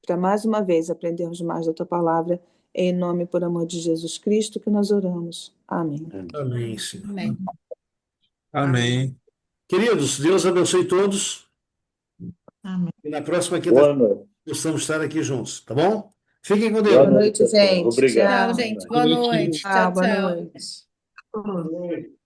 para mais uma vez aprendermos mais da Tua palavra. Em nome e por amor de Jesus Cristo que nós oramos. Amém. Amém, Senhor. Amém. Amém. Queridos, Deus abençoe todos. Amém. E na próxima Boa quinta-feira noite. possamos estar aqui juntos, tá bom? Fiquem com Boa Deus. Boa noite, noite, pessoal. gente. Obrigado. Tchau, Tchau. gente. Boa noite. Ah, Tchau, boa tchau. noite. Boa noite.